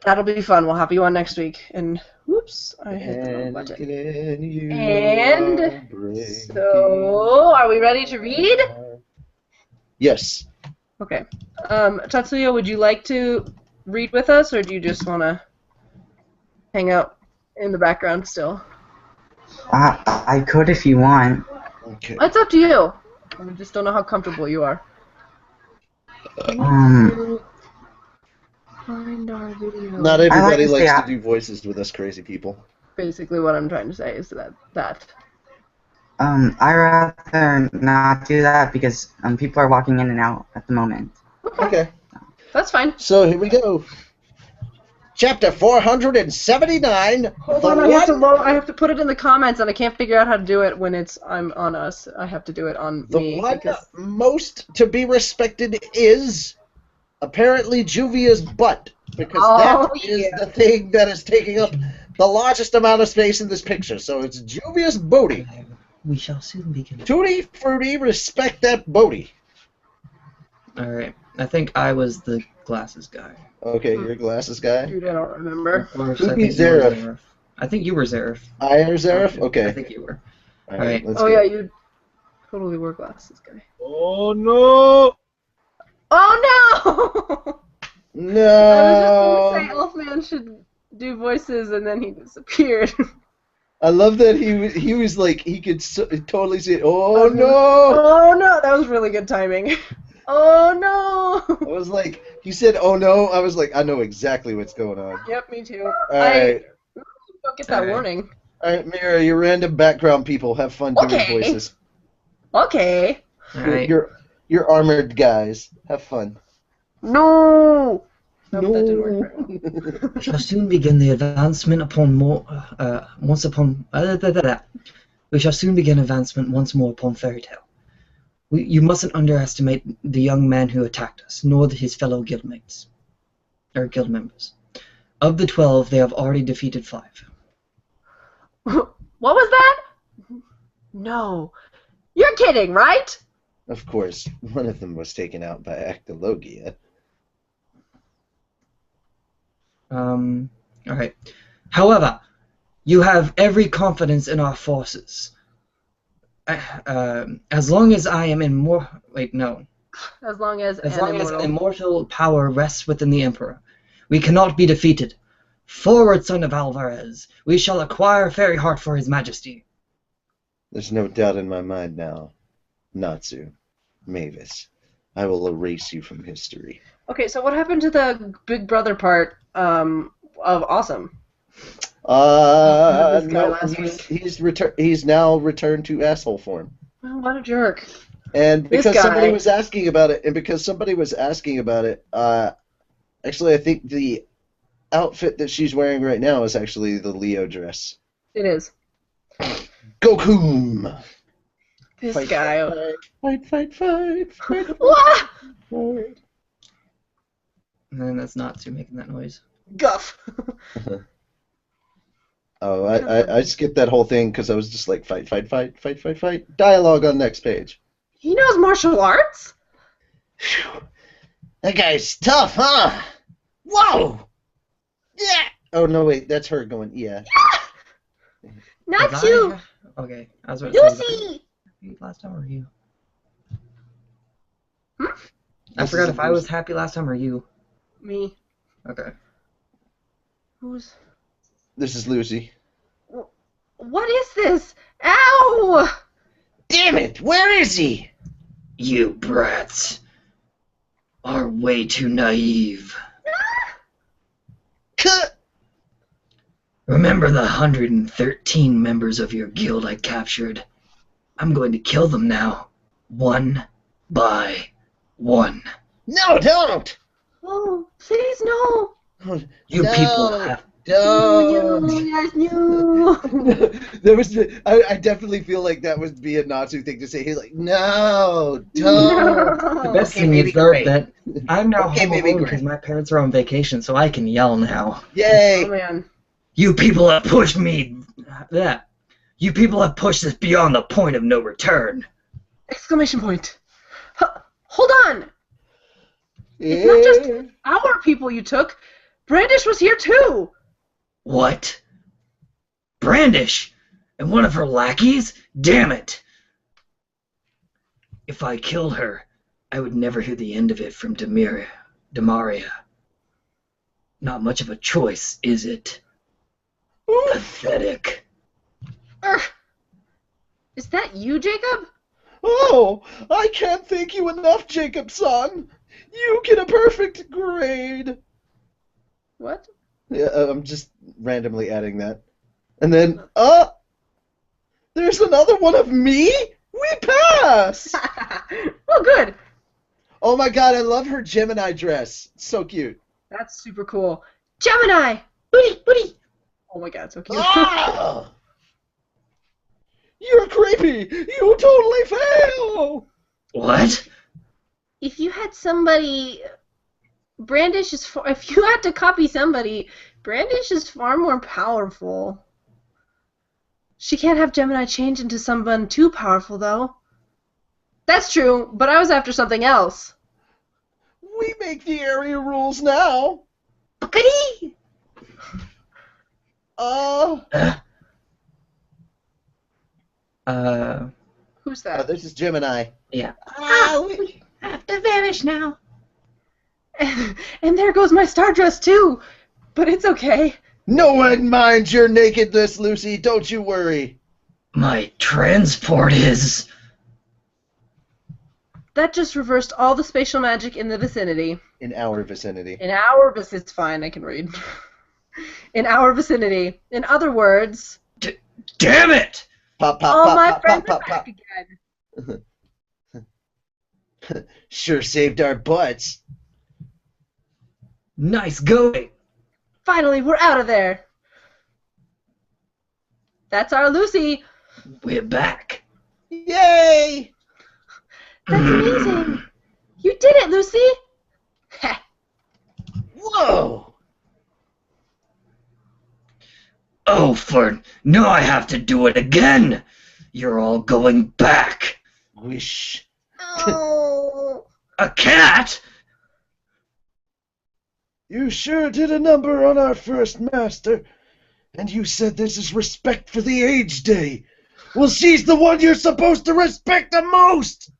that'll be fun. We'll have you on next week. And whoops, I hit the wrong button. And so are we ready to read? Yes. Okay. Tatsuya, would you like to read with us, or do you just want to hang out in the background still? I could if you want. Okay. It's up to you. I just don't know how comfortable you are. Find our video. Not everybody to likes say to do voices with us crazy people. Basically, what I'm trying to say is that. I rather not do that because people are walking in and out at the moment. Okay. That's fine. So here we go. Chapter 479. Hold the on, one, I have to put it in the comments, and I can't figure out how to do it when I'm on us. I have to do it on the me. one Because... most to be respected is apparently Juvia's butt, because Oh, that is yeah. the thing that is taking up the largest amount of space in this picture. So it's Juvia's booty. We shall soon begin. Tutti frutti, respect that booty. Alright. I think I was the glasses guy. Okay, you're a glasses guy. Dude, I don't remember. Or Who I be think you were Zareth? Zareth. I think you were Zareth. I am Zareth? Okay. I think you were. All Alright. let's Oh go. yeah, you totally were glasses guy. Oh no! Oh no! No. I was just gonna say Elfman should do voices, and then he disappeared. I love that he was like he could totally see it. Oh no! Oh no, that was really good timing. Oh no! I was like, he said, "Oh no!" I was like, I know exactly what's going on. Yep, me too. All right, Don't get that Alright. warning. all right, Mira, your random background people, have fun doing Okay. voices. Okay. Alright. You're armored guys. Have fun. No. Nope, that didn't work. We shall soon begin the advancement upon We shall soon begin advancement once more upon Fairy Tale. You mustn't underestimate the young man who attacked us, nor his fellow guildmates, or guild members. Of the 12, they have already defeated 5. What was that? No. You're kidding, right? Of course, one of them was taken out by Actilogia. Alright. However, you have every confidence in our forces. As long as I am As long as immortal power rests within the Emperor, we cannot be defeated. Forward, son of Alvarez! We shall acquire Fairy Heart for His Majesty. There's no doubt in my mind now. Natsu, Mavis, I will erase you from history. Okay, so what happened to the Big Brother part of Awesome? This guy No, last week. he's now returned to asshole form. Oh, what a jerk. And This because somebody guy. was asking about it, actually, I think the outfit that she's wearing right now is actually the Leo dress. It is. Goku! This Fight, guy. Fight. Wah! Fight. And then that's not to making that noise. Guff. Oh, I skipped that whole thing because I was just like, fight, fight, fight, fight, fight, fight. Dialogue on next page. He knows martial arts? Phew. That guy's tough, huh? Whoa! Yeah! Oh, no, wait, that's her going, yeah. Not Was you! Okay, I was about to say, was Lucy! I happy last time or you? Hmm? I This forgot is if I was happy last time or you. Me. Okay. Who's... This is Lucy. What is this? Ow! Damn it! Where is he? You brats are way too naive. Cut! Remember the 113 members of your guild I captured? I'm going to kill them now, one by one. No, don't! Oh, please no! You No, people have... don't! Yes, no! There was, I definitely feel like that would be a Natsu thing to say. He's like, no, don't. The best Okay, thing maybe is, though, great. that I'm now Okay, home maybe alone great. because my parents are on vacation, so I can yell now. Oh Yay! man. You people have pushed me... That. You people have pushed this beyond the point of no return. Exclamation point. Hold on! It's not just our people you took. Brandish was here too! What? Brandish? And one of her lackeys? Damn it! If I killed her, I would never hear the end of it from Demaria. Not much of a choice, is it? Pathetic. Is that you, Jacob? Oh, I can't thank you enough, Jacob-son. You get a perfect grade. What? Yeah, I'm just randomly adding that. And then, there's another one of me? We pass! Oh, good. Oh my god, I love her Gemini dress. It's so cute. That's super cool. Gemini! Booty, booty! Oh my god, so cute. Ah! You're creepy! You totally fail! What? If you had somebody... Brandish is... If you had to copy somebody, Brandish is far more powerful. She can't have Gemini change into someone too powerful, though. That's true, but I was after something else. We make the area rules now. Bookity! Who's that? This is Gemini. Yeah. We have to vanish now. And there goes my star dress, too. But it's okay. No one minds your nakedness, Lucy. Don't you worry. My transport is... That just reversed all the spatial magic in the vicinity. In our vicinity. In our vicinity. It's fine, I can read. In our vicinity. In other words... Damn it! Pop, pop, All pop, my pop, friends pop, are pop, back again. Sure saved our butts. Nice going! Finally, we're out of there. That's our Lucy. We're back. Yay! That's amazing. You did it, Lucy. Heh. Whoa! Oh, for... Now I have to do it again! You're all going back! Wish. Oh. A cat? You sure did a number on our first master. And you said this is respect for the age day. Well, she's the one you're supposed to respect the most!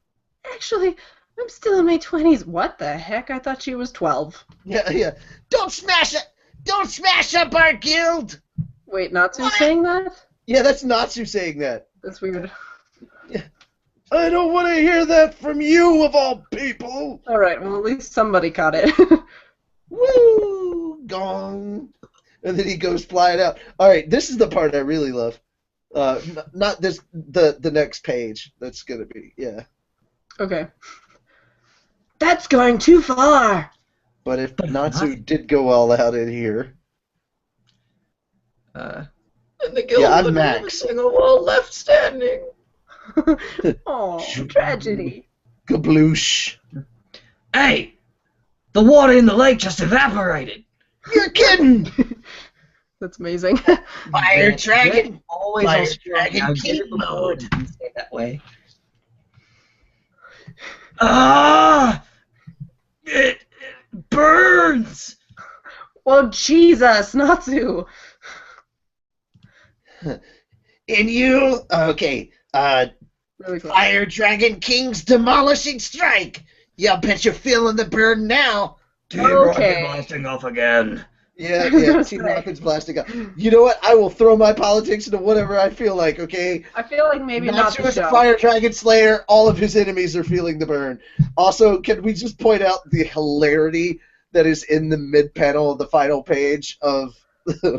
Actually, I'm still in my 20s. What the heck? I thought she was 12. Yeah. Don't smash it! Don't smash up our guild! Wait, Natsu's saying that? Yeah, that's Natsu saying that. That's weird. I don't want to hear that from you, of all people! Alright, well, at least somebody caught it. Woo! Gong! And then he goes flying out. Alright, this is the part I really love. Not this, the next page. That's gonna be, yeah. Okay. That's going too far! But if Natsu did go all out in here... And the guild Yeah, I'm wouldn't have a Max. single wall left standing. Oh, tragedy. Kabloosh. Hey! The water in the lake just evaporated! You're kidding! That's amazing. Fire Dragon! Always Fire on strong. Dragon Now get King it before it mode. didn't stay that way. Ah! It burns! Well, Jesus, Natsu. And you? Okay, Really cool. Fire Dragon King's Demolishing Strike! Yeah, bet you're feeling the burn now. Okay. Blasting off again. Yeah, I was yeah, gonna Team say. Rocket's blasting up. You know what? I will throw my politics into whatever I feel like, okay? I feel like maybe not Natsu the is a show. Fire Dragon Slayer. All of his enemies are feeling the burn. Also, can we just point out the hilarity that is in the mid-panel of the final page of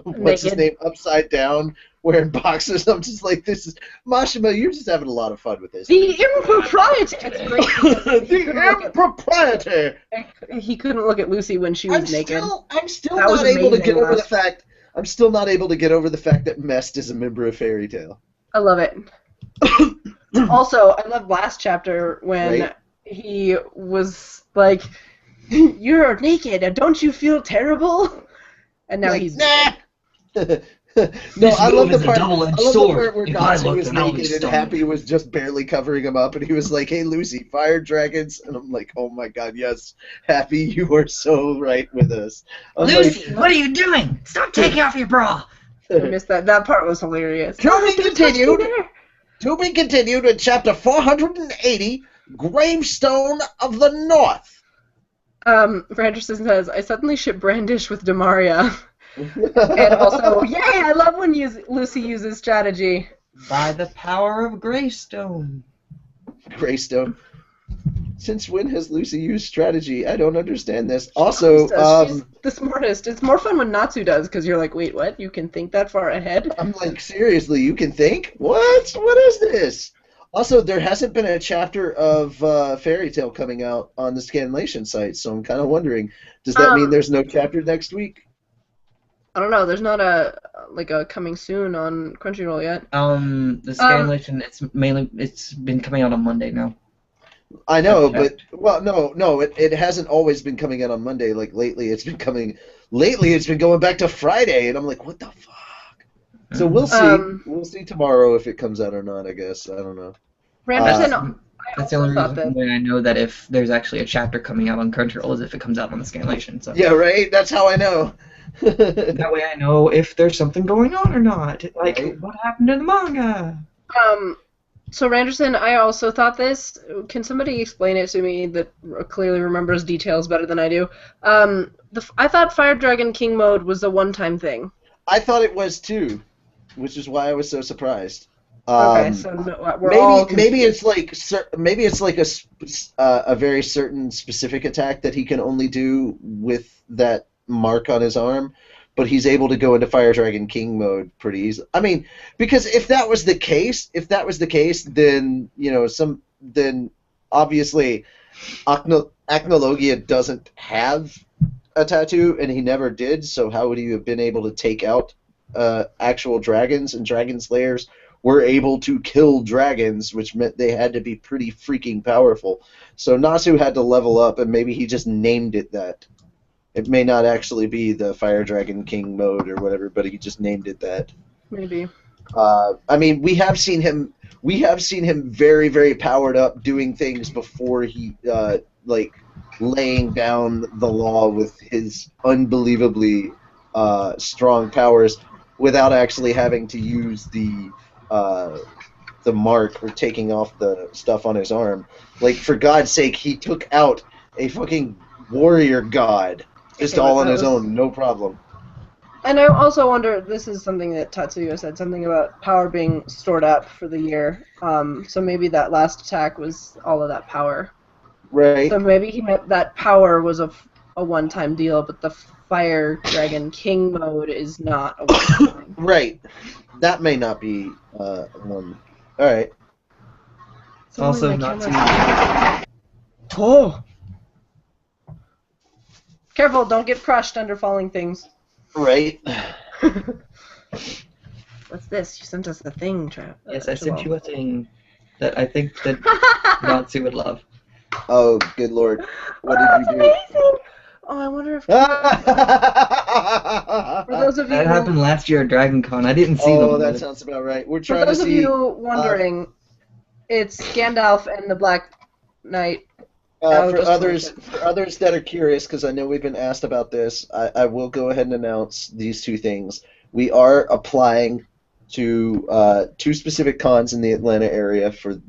what's his Naked. name, Upside Down, wearing boxers? I'm just like, this is... Mashima, you're just having a lot of fun with this. The impropriety. It's great because The impropriety! he couldn't look at Lucy when she was naked. I'm still That was not able to amazing get over the last- fact. I'm still not able to get over the fact that Mest is a member of Fairy Tail. I love it. Also, I love last chapter when Right. he was like, "You're naked, and don't you feel terrible?" And now Like, he's nah. naked. No, I love the is a part. I double-edged love the sword. part where If I Natsu looked, was then I'll be naked and stoned. Happy was just barely covering him up, and he was like, "Hey, Lucy, fire dragons," and I'm like, "Oh my God, yes, Happy, you are so right with us." I'm Lucy, what are you doing? Stop taking off your bra. I missed that. That part was hilarious. To be Don't touch me continued. there. To be continued in chapter 480, Gravestone of the North. Franderson says, "I suddenly ship Brandish with Demaria." And also, yay! I love when Lucy uses strategy. By the power of Greystone. Greystone. Since when has Lucy used strategy? I don't understand this. Also, She's the smartest. It's more fun when Natsu does, because you're like, wait, what? You can think that far ahead? I'm like, seriously, you can think? What? What is this? Also, there hasn't been a chapter of Fairy Tail coming out on the Scanlation site, so I'm kind of wondering, does that mean there's no chapter next week? I don't know. There's not a coming soon on Crunchyroll yet. The Scanlation, it's been coming out on Monday now. I know, Okay. but well, no, it hasn't always been coming out on Monday. Like lately, it's been going back to Friday, and I'm like, what the fuck? So we'll see. We'll see tomorrow if it comes out or not. I guess I don't know. Randerson, That's the only thought reason why I know that if there's actually a chapter coming out on Crunchyroll is if it comes out on the Scanlation. So Yeah, right. That's how I know. that way I know if there's something going on or not. Like, Right. what happened to the manga? So Randerson, I also thought this. Can somebody explain it to me that clearly remembers details better than I do? I thought Fire Dragon King mode was a one-time thing. I thought it was too, which is why I was so surprised. Okay, so we're all maybe it's like a very certain specific attack that he can only do with that mark on his arm, but he's able to go into Fire Dragon King mode pretty easily. I mean, because if that was the case, then then obviously Acnologia doesn't have a tattoo, and he never did. So how would he have been able to take out actual dragons? And dragon slayers were able to kill dragons, which meant they had to be pretty freaking powerful. So Natsu had to level up, and maybe he just named it that. It may not actually be the Fire Dragon King mode or whatever, but he just named it that. maybe. I mean, we have seen him very, very powered up doing things before he like laying down the law with his unbelievably strong powers without actually having to use the mark or taking off the stuff on his arm. Like, for God's sake, he took out a fucking warrior god just all on his own, no problem. And I also wonder, this is something that Tatsuya said, something about power being stored up for the year. So maybe that last attack was all of that power. Right. So maybe he meant that power was a one-time deal, but the Fire Dragon King mode is not a one-time thing. Right. That may not be one. All right. It's only Also my not camera- Oh! Careful, don't get crushed under falling things. Right. What's this? You sent us the thing, Trap. Yes, I sent you a thing that I think that Natsu would love. Oh, good lord. What did you do? Amazing! Oh, I wonder if... For those of you, That happened last year at Dragon Con. I didn't see them. Oh, that sounds about right. We're for trying to those of see. you wondering, it's Gandalf and the Black Knight. For just others that are curious, because I know we've been asked about this, I will go ahead and announce these two things. We are applying to two specific cons in the Atlanta area for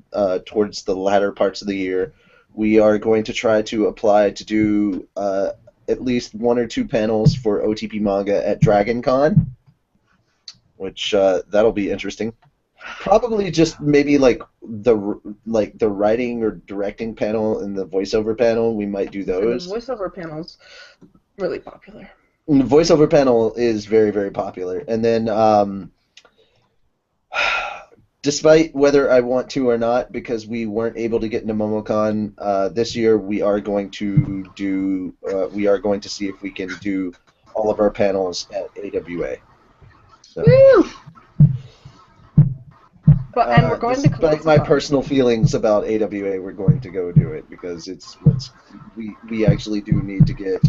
towards the latter parts of the year. We are going to try to apply to do at least 1 or 2 panels for OTP manga at Dragon Con, which that'll be interesting. Probably just maybe like the writing or directing panel and the voiceover panel. We might do those. The voiceover panel's really popular. The voiceover panel is very, very popular. And then, despite whether I want to or not, because we weren't able to get into MomoCon this year, we are going to do. We are going to see if we can do all of our panels at AWA. So. Woo! But, and we're going to despite my personal feelings about AWA, we're going to go do it because it's what's we actually do need to get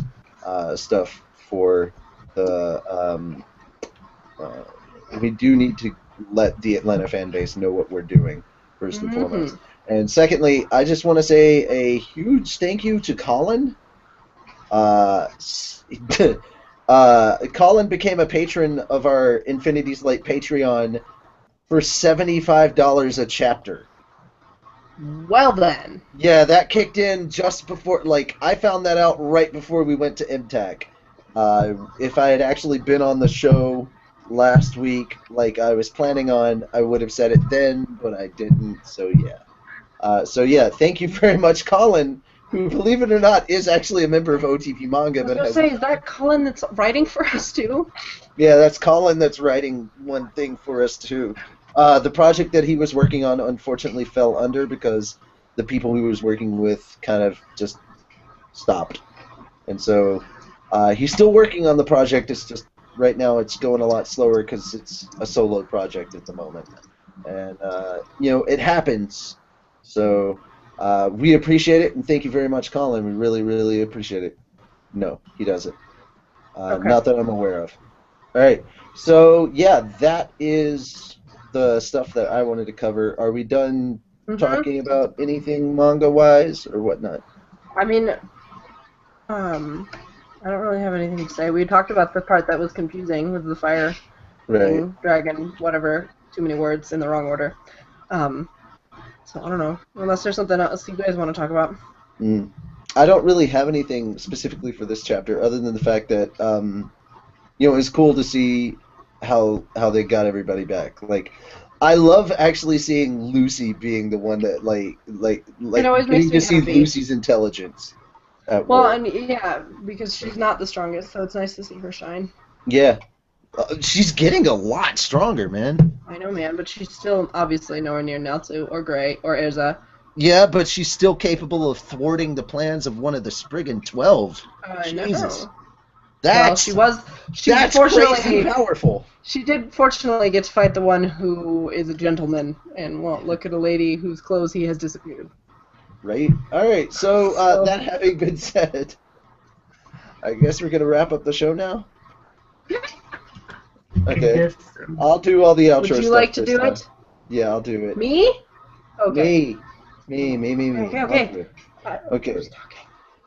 stuff for the we do need to let the Atlanta fan base know what we're doing first and foremost. And secondly, I just want to say a huge thank you to Colin. Colin became a patron of our Infinity's Light Patreon for $75 a chapter. Well then. Yeah, that kicked in just before, like, I found that out right before we went to MTAC. If I had actually been on the show last week, like I was planning on, I would have said it then, but I didn't, so yeah. Thank you very much, Colin, who, believe it or not, is actually a member of OTP Manga. I was going to say, is that Colin that's writing for us, too? Yeah, that's Colin that's writing one thing for us, too. The project that he was working on unfortunately fell under because the people he was working with kind of just stopped. And so he's still working on the project. It's just right now it's going a lot slower because it's a solo project at the moment. And, it happens. So we appreciate it, and thank you very much, Colin. We really, really appreciate it. No, he doesn't. Okay. Not that I'm aware of. All right. So, yeah, that is the stuff that I wanted to cover. Are we done talking about anything manga-wise or whatnot? I mean, I don't really have anything to say. We talked about the part that was confusing with the fire thing, dragon, whatever, too many words in the wrong order. So I don't know, unless there's something else you guys want to talk about. I don't really have anything specifically for this chapter other than the fact that, it's cool to see how they got everybody back. Like, I love actually seeing Lucy being the one that It always makes getting me to see happy. Lucy's intelligence. Well, and yeah, because she's not the strongest, so it's nice to see her shine. Yeah, she's getting a lot stronger, man. I know, man, but she's still obviously nowhere near Natsu or Gray or Erza. Yeah, but she's still capable of thwarting the plans of one of the Spriggan 12. I Jesus. know. That's That's crazy powerful. She did fortunately get to fight the one who is a gentleman and won't look at a lady whose clothes he has disappeared. Right? Alright, so that having been said, I guess we're going to wrap up the show now? Okay. I'll do all the outro stuff. Would you like to do time. it? Yeah, I'll do it. Me? Okay. Me. Okay. Okay.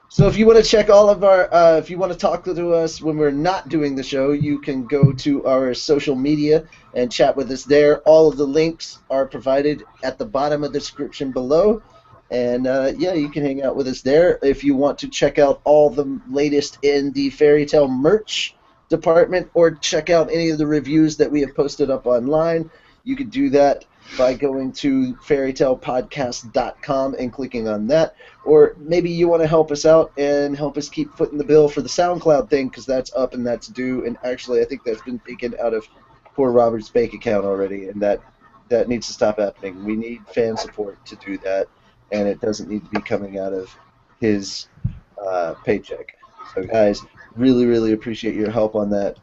So if you want to check all of our, if you want to talk to us when we're not doing the show, you can go to our social media and chat with us there. All of the links are provided at the bottom of the description below. And you can hang out with us there. If you want to check out all the latest in the Fairy Tale merch department or check out any of the reviews that we have posted up online, you can do that by going to fairytalepodcast.com and clicking on that. Or maybe you want to help us out and help us keep footing the bill for the SoundCloud thing, because that's up and that's due. And actually, I think that's been taken out of poor Robert's bank account already, and that needs to stop happening. We need fan support to do that, and it doesn't need to be coming out of his paycheck. So, guys, really, really appreciate your help on that.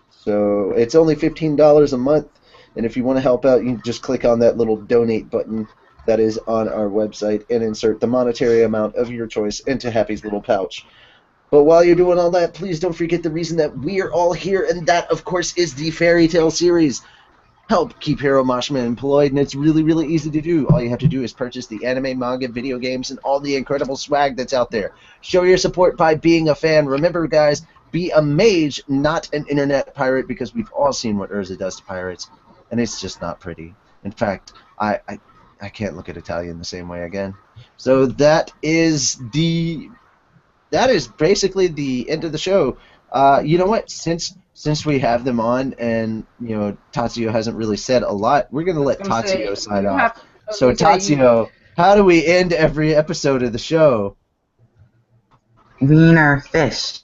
So it's only $15 a month. And if you want to help out, you can just click on that little donate button that is on our website and insert the monetary amount of your choice into Happy's little pouch. But while you're doing all that, please don't forget the reason that we are all here, and that, of course, is the fairy tale series. Help keep Hero Moshman employed, and it's really, really easy to do. All you have to do is purchase the anime, manga, video games, and all the incredible swag that's out there. Show your support by being a fan. Remember, guys, be a mage, not an internet pirate, because we've all seen what Urza does to pirates, and it's just not pretty. In fact, I can't look at Italian the same way again. So that is basically the end of the show. You know what? Since we have them on, and Tatsuo hasn't really said a lot, we're gonna let Tatsuo sign off. So Tatsuo, how do we end every episode of the show? Wiener fish.